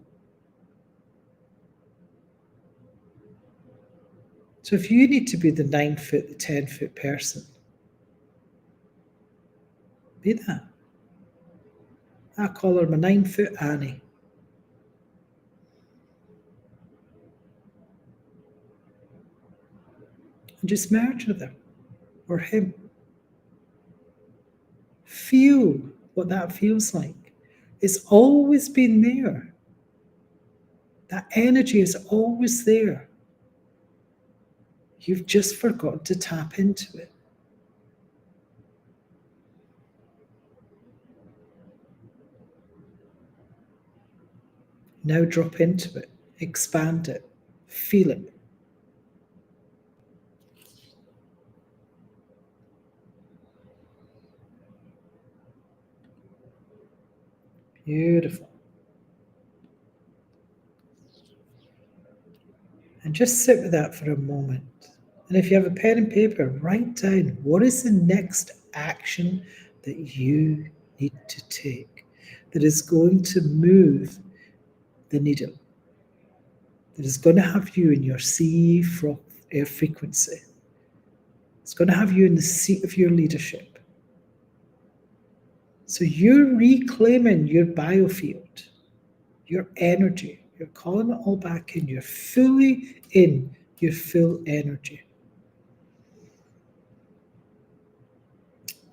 So if you need to be the 9 foot, the 10 foot person, be that. I call her my 9 foot Annie. And just merge with her or him. Feel what that feels like. It's always been there. That energy is always there. You've just forgotten to tap into it. Now drop into it, expand it, feel it. Beautiful. And just sit with that for a moment. And if you have a pen and paper, write down what is the next action that you need to take that is going to move the needle, that is going to have you in your C frequency. It's going to have you in the seat of your leadership. So you're reclaiming your biofield, your energy. You're calling it all back in. You're fully in your full energy.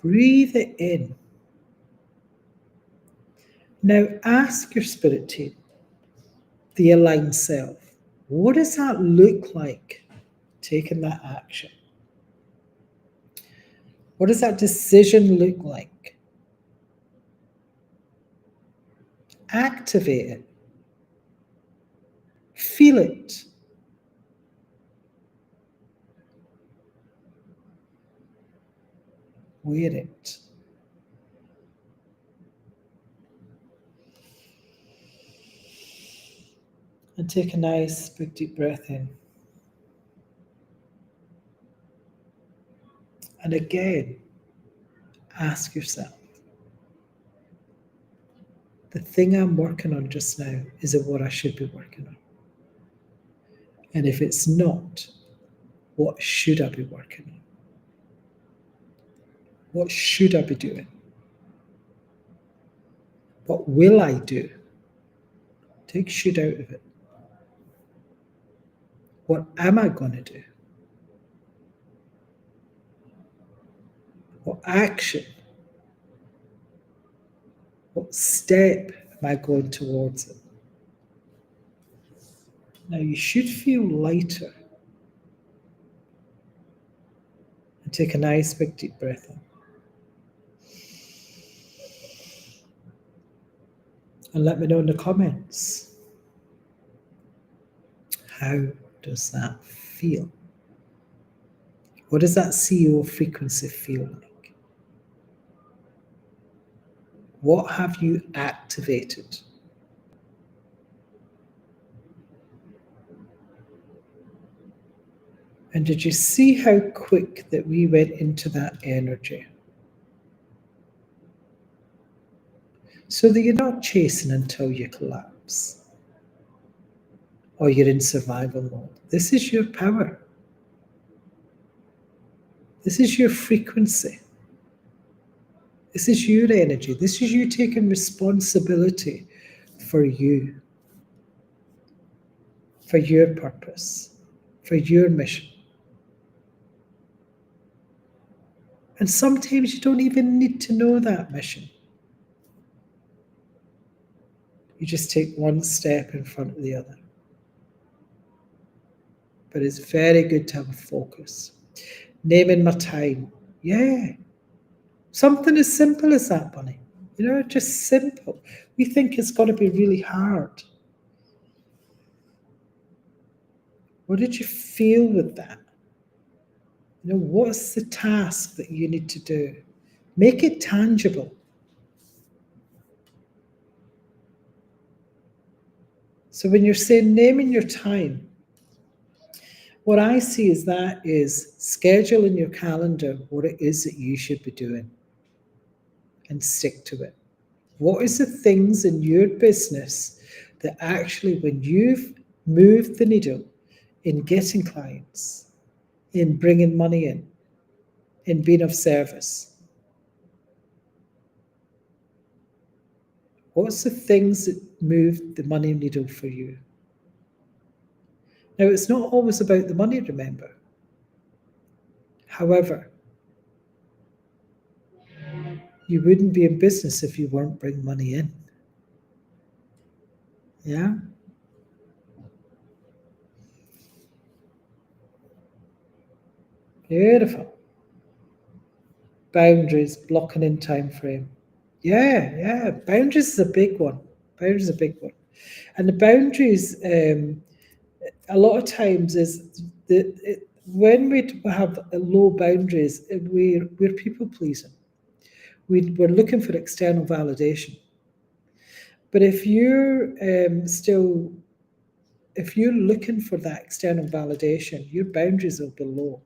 Breathe it in. Now ask your spirit team, the aligned self, what does that look like, taking that action? What does that decision look like? Activate it. Feel it. Wear it. And take a nice big deep breath in. And again, ask yourself, the thing I'm working on just now, is it what I should be working on? And if it's not, what should I be working on? What should I be doing? What will I do? Take should out of it. What am I going to do? What action? What step am I going towards it? Now you should feel lighter. And take a nice big deep breath in. And let me know in the comments, how does that feel? What does that CEO frequency feel like? What have you activated? And did you see how quick that we went into that energy? So that you're not chasing until you collapse or you're in survival mode. This is your power. This is your frequency. This is your energy. This is you taking responsibility for you, for your purpose, for your mission. And sometimes you don't even need to know that mission. You just take one step in front of the other. But it's very good to have a focus. Naming my time. Yeah. Something as simple as that, Bunny. Just simple. We think it's got to be really hard. What did you feel with that? What's the task that you need to do? Make it tangible. So when you're saying naming your time, what I see is that is schedule in your calendar what it is that you should be doing and stick to it. What is the things in your business that actually, when you've moved the needle in getting clients, in bringing money in being of service, what's the things that move the money needle for you? Now, it's not always about the money, remember. However, you wouldn't be in business if you weren't bringing money in. Yeah? Beautiful. Boundaries, blocking in time frame. Yeah. Boundaries is a big one. Boundaries is a big one. And the boundaries, a lot of times is when we have low boundaries, we're people pleasing. We're looking for external validation. But if you're if you're looking for that external validation, your boundaries will be low.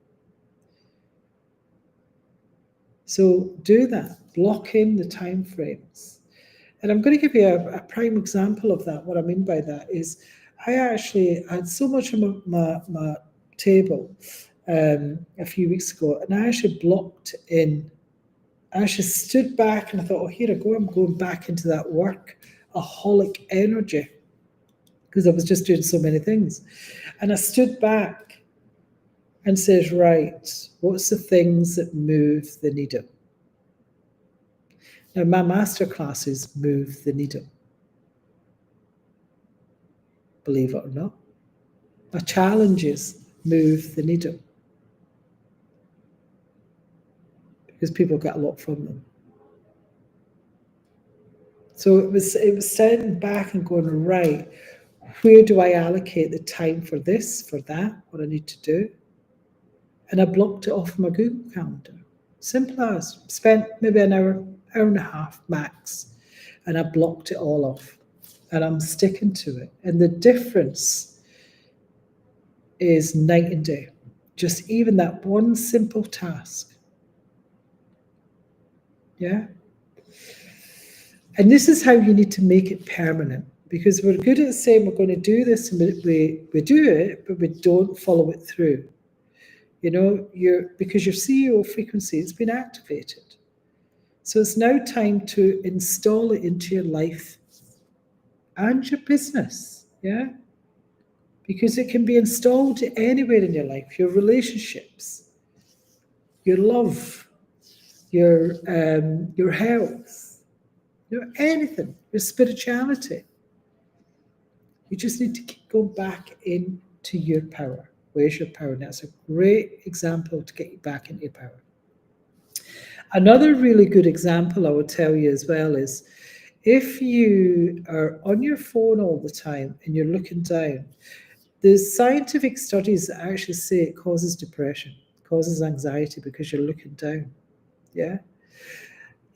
So do that. Block in the time frames. And I'm going to give you a prime example of that. What I mean by that is I actually had so much on my table a few weeks ago, and I actually blocked in. I actually stood back and I thought, oh, here I go. I'm going back into that workaholic energy because I was just doing so many things. And I stood back and said, right, what's the things that move the needle? Now, my masterclasses move the needle, believe it or not. My challenges move the needle because people get a lot from them. So it was standing back and going, right, where do I allocate the time for this, for that, what I need to do? And I blocked it off my Google Calendar. Simple as. Spent maybe an hour, hour and a half max, and I blocked it all off. And I'm sticking to it. And the difference is night and day. Just even that one simple task. Yeah? And this is how you need to make it permanent. Because we're good at saying we're going to do this, and we do it, but we don't follow it through. You know, because your CEO frequency has been activated. So it's now time to install it into your life and your business, yeah? Because it can be installed anywhere in your life, your relationships, your love, your health, anything, your spirituality. You just need to keep going back into your power. Where's your power? That's a great example to get you back into your power. Another really good example I would tell you as well is if you are on your phone all the time and you're looking down, there's scientific studies that actually say it causes depression, causes anxiety because you're looking down. Yeah.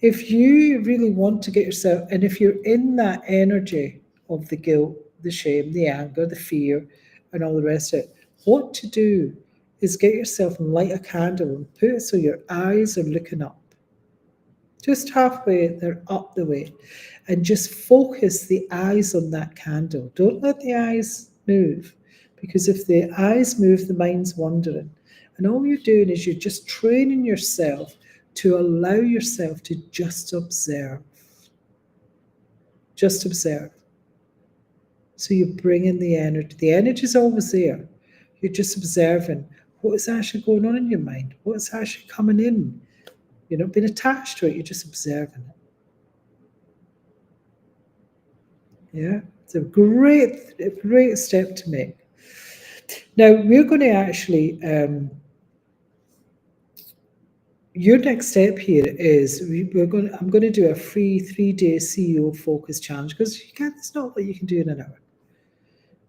If you really want to get yourself, and if you're in that energy of the guilt, the shame, the anger, the fear, and all the rest of it, what to do is get yourself and light a candle and put it so your eyes are looking up. Just halfway, they're up the way. And just focus the eyes on that candle. Don't let the eyes move. Because if the eyes move, the mind's wandering. And all you're doing is you're just training yourself to allow yourself to just observe. Just observe. So you bring in the energy. The energy is always there. You're just observing what is actually going on in your mind. What's actually coming in. You're not being attached to it. You're just observing it. Yeah, it's a great step to make. Now we're going to actually, your next step here is I'm going to do a free 3-day CEO focus challenge because it's not what you can do in an hour.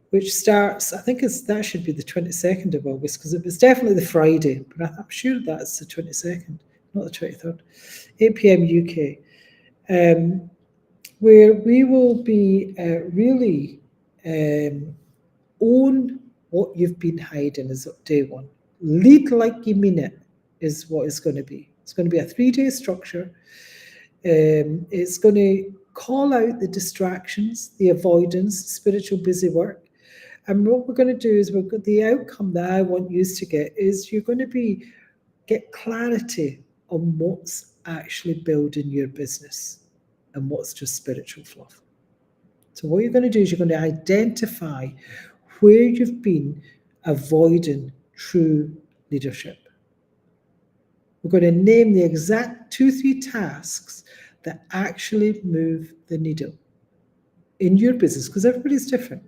Which starts, I think that should be the 22nd of August because it was definitely the Friday, but I'm sure that's the 22nd, not the 23rd, 8 p.m. UK. Where we will be really own what you've been hiding is day one. Lead like you mean it is what it's going to be. It's going to be a 3-day structure. It's going to call out the distractions, the avoidance, spiritual busy work. And what we're going to do is the outcome that I want you to get is you're going to get clarity on what's actually building your business and what's just spiritual fluff. So what you're going to do is you're going to identify where you've been avoiding true leadership. We're going to name the exact 2-3 tasks that actually move the needle in your business, because everybody's different.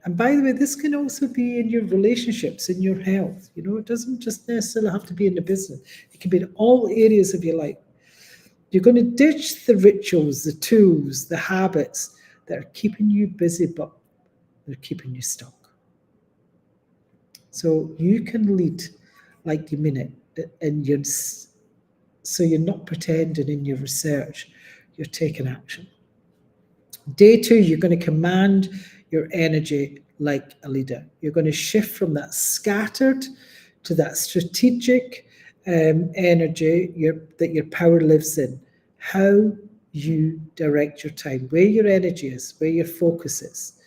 And by the way, this can also be in your relationships, in your health. It doesn't just necessarily have to be in the business. It can be in all areas of your life. You're going to ditch the rituals, the tools, the habits that are keeping you busy, but they're keeping you stuck. So you can lead like you mean it, and so you're not pretending in your research, you're taking action. Day 2, you're going to command your energy like a leader. You're going to shift from that scattered to that strategic energy that your power lives in. How you direct your time, where your energy is, where your focus is.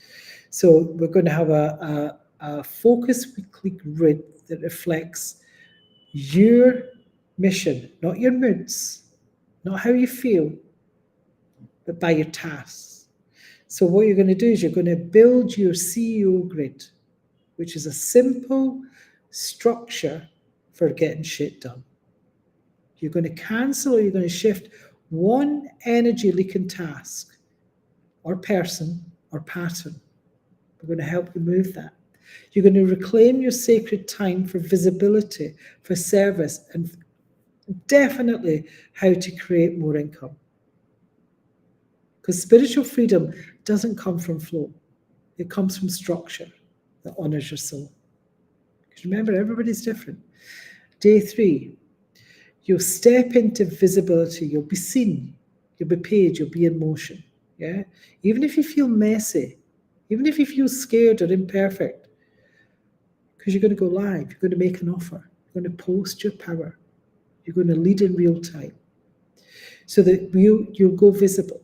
So we're going to have a focus weekly grid that reflects your mission, not your moods, not how you feel, but by your tasks. So what you're going to do is you're going to build your CEO grid, which is a simple structure for getting shit done. You're going to cancel or you're going to shift one energy leaking task or person or pattern. We're going to help you move that. You're going to reclaim your sacred time for visibility, for service, and definitely how to create more income. Because spiritual freedom doesn't come from flow. It comes from structure that honors your soul. Because remember, everybody's different. Day 3, you'll step into visibility. You'll be seen. You'll be paid. You'll be in motion. Yeah. Even if you feel messy, even if you feel scared or imperfect, because you're going to go live. You're going to make an offer. You're going to post your power. You're going to lead in real time. So that you'll go visible.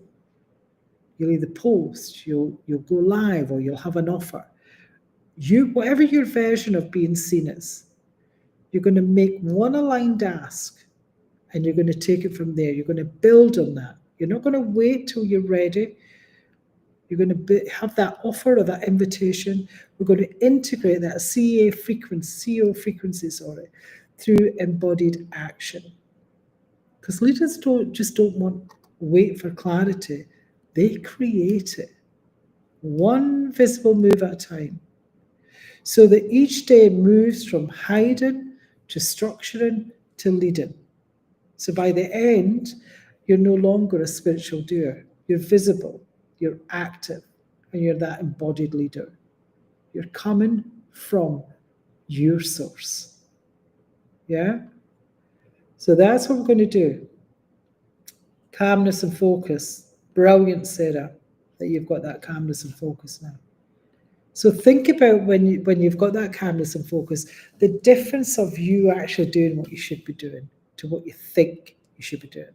You'll either post, you'll go live, or you'll have an offer. Whatever your version of being seen is, you're going to make one aligned ask, and you're going to take it from there. You're going to build on that. You're not going to wait till you're ready. You're going to have that offer or that invitation. We're going to integrate that CEO frequency, through embodied action. Because leaders don't want wait for clarity. They create it. One visible move at a time. So that each day moves from hiding to structuring to leading. So by the end, you're no longer a spiritual doer. You're visible, you're active, and you're that embodied leader. You're coming from your source. Yeah? So that's what we're going to do. Calmness and focus. Brilliant, Sarah, that you've got that calmness and focus now. So think about when you've got that calmness and focus, the difference of you actually doing what you should be doing to what you think you should be doing.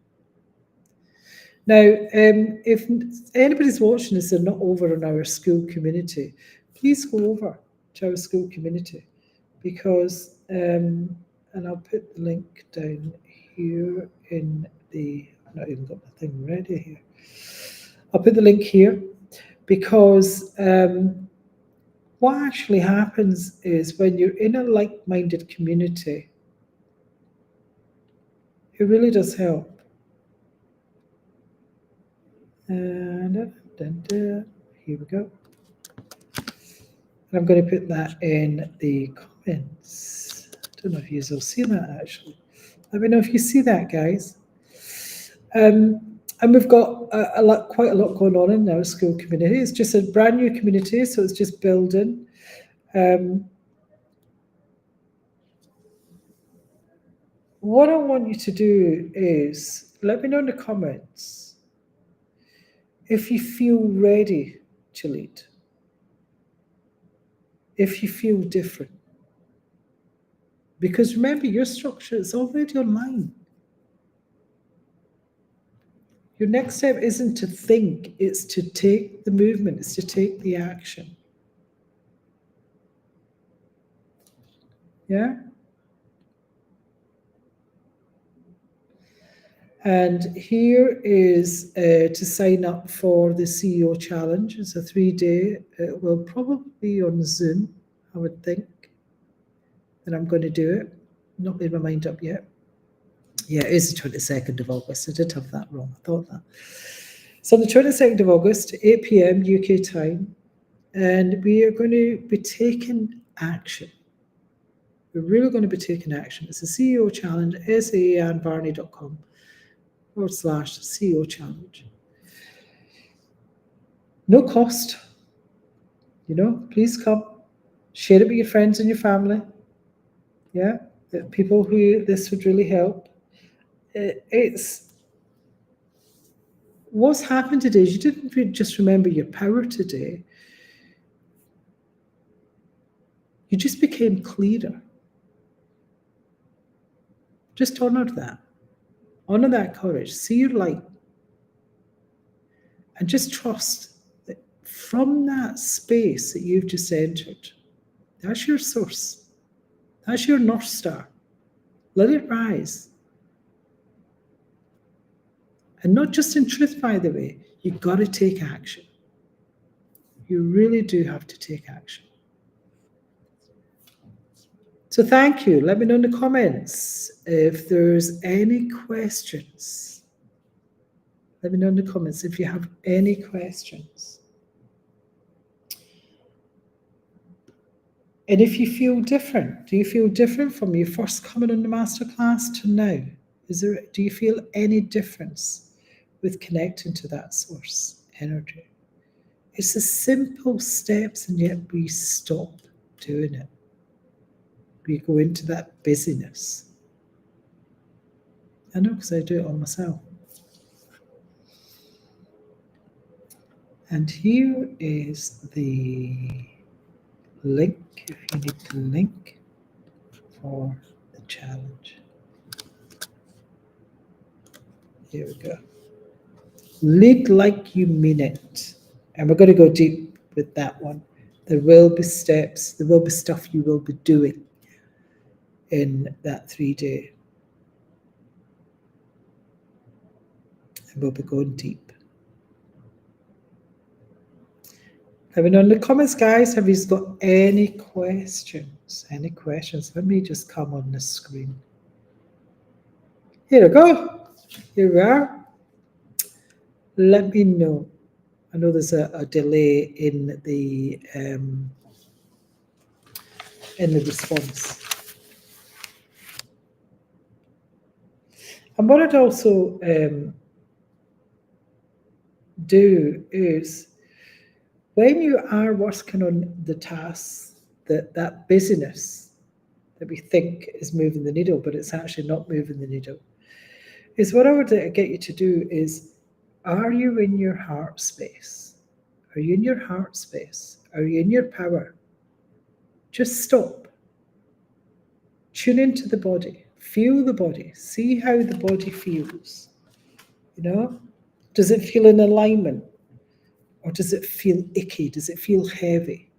Now, if anybody's watching this and not over in our school community, please go over to our school community, because, and I'll put the link down here in the, I've not even got the thing ready here. I'll put the link here, because what actually happens is when you're in a like-minded community, it really does help. And here we go. And I'm going to put that in the comments. I don't know if you will see that actually. Let me know if you see that, guys. And we've got quite a lot going on in our school community. It's just a brand new community, so it's just building. What I want you to do is let me know in the comments if you feel ready to lead, if you feel different. Because remember, your structure is already online. Your next step isn't to think, it's to take the movement, it's to take the action. Yeah? And here is to sign up for the CEO Challenge. It's a 3-day. It will probably be on Zoom, I would think. And I'm going to do it. Not made my mind up yet. Yeah, it is the 22nd of August. I did have that wrong. I thought that. So on the 22nd of August, 8 p.m. UK time, and we are going to be taking action. We're really going to be taking action. It's a CEO Challenge, saanbarney.com/CEO Challenge. No cost. Please come. Share it with your friends and your family. Yeah, the people who this would really help. What's happened today is you didn't just remember your power today. You just became clearer. Just honor that. Honor that courage. See your light. And just trust that from that space that you've just entered, that's your source. That's your North Star. Let it rise. And not just in truth, by the way. You've got to take action. You really do have to take action. So thank you. Let me know in the comments if there's any questions. Let me know in the comments if you have any questions. And if you feel different, do you feel different from you first coming on the masterclass to now? Do you feel any difference with connecting to that source energy? It's the simple steps, and yet we stop doing it. We go into that busyness. I know, because I do it on myself. And here is the link, if you need the link for the challenge. Here we go. Lead like you mean it. And we're going to go deep with that one. There will be steps, there will be stuff you will be doing in that 3-day. And we'll be going deep. Let me know in the comments, guys, have you got any questions? Any questions? Let me just come on the screen. Here we go. Here we are. Let me know. I know there's a delay in the response. And what I'd also do is, when you are working on the tasks, that busyness that we think is moving the needle, but it's actually not moving the needle, is what I would get you to do is, are you in your heart space? Are you in your heart space? Are you in your power? Just stop. Tune into the body. Feel the body. See how the body feels. You know? Does it feel in alignment? Or does it feel icky? Does it feel heavy?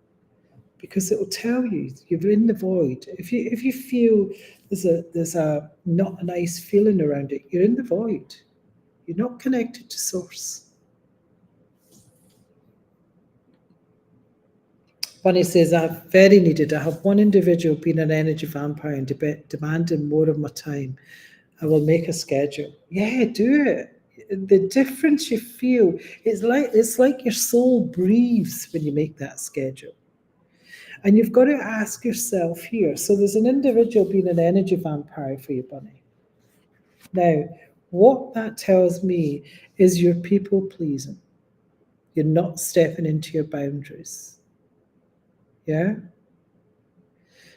Because it will tell you you're in the void. If you feel there's a not a nice feeling around it, you're in the void. You're not connected to source. Bunny says, I've very needed. I have one individual being an energy vampire and demanding more of my time. I will make a schedule. Yeah, do it. The difference you feel, it's like your soul breathes when you make that schedule. And you've got to ask yourself here. So there's an individual being an energy vampire for you, Bunny. Now, what that tells me is you're people pleasing. You're not stepping into your boundaries. Yeah?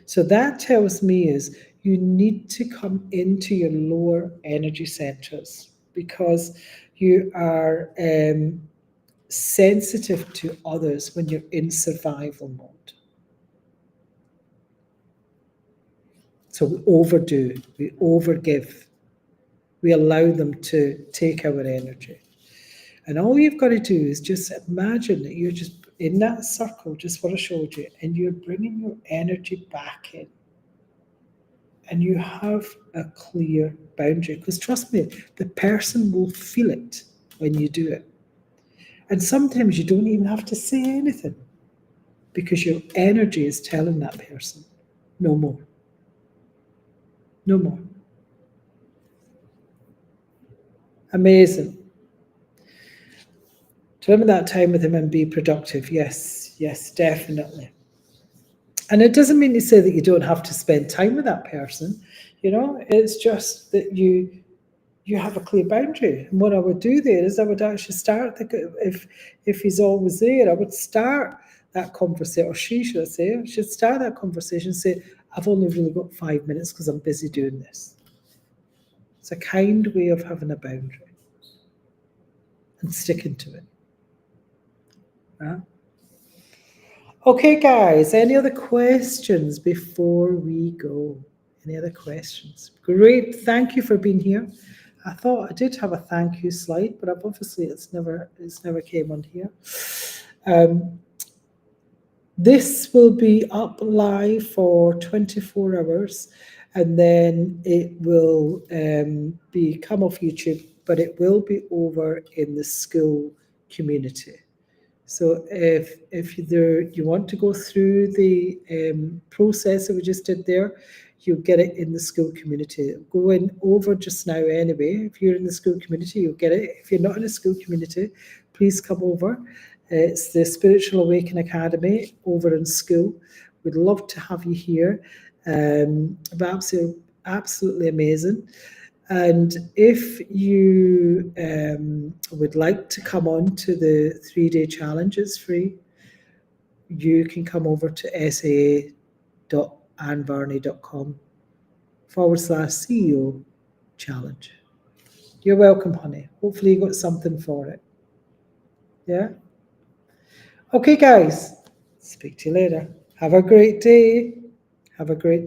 So that tells me is you need to come into your lower energy centers, because you are sensitive to others when you're in survival mode. So we overdo, we overgive, we allow them to take our energy. And all you've got to do is just imagine that you're just in that circle, just what I showed you, and you're bringing your energy back in. And you have a clear boundary. Because trust me, the person will feel it when you do it. And sometimes you don't even have to say anything, because your energy is telling that person, no more. No more. Amazing. To remember that time with him and be productive. Yes, definitely. And it doesn't mean to say that you don't have to spend time with that person. You know, it's just that you have a clear boundary. And what I would do there is I would actually start, if he's always there, I would start that conversation, or she should say, I should start that conversation and say, I've only really got 5 minutes because I'm busy doing this. It's a kind way of having a boundary and sticking to it. Right? Okay, guys, any other questions before we go? Any other questions? Great, thank you for being here. I thought I did have a thank you slide, but obviously it's never came on here. This will be up live for 24 hours, and then it will come off YouTube, but it will be over in the school community. So if you want to go through the process that we just did there, you'll get it in the school community. Going over just now anyway. If you're in the school community, you'll get it. If you're not in the school community, please come over. It's the Spiritual Awakening Academy over in school. We'd love to have you here. But absolutely amazing. And if you would like to come on to the 3-day challenge, it's free. You can come over to saa.annvarney.com/CEO challenge. You're welcome, honey. Hopefully you got something for it. Yeah? Okay, guys. Speak to you later. Have a great day. Have a great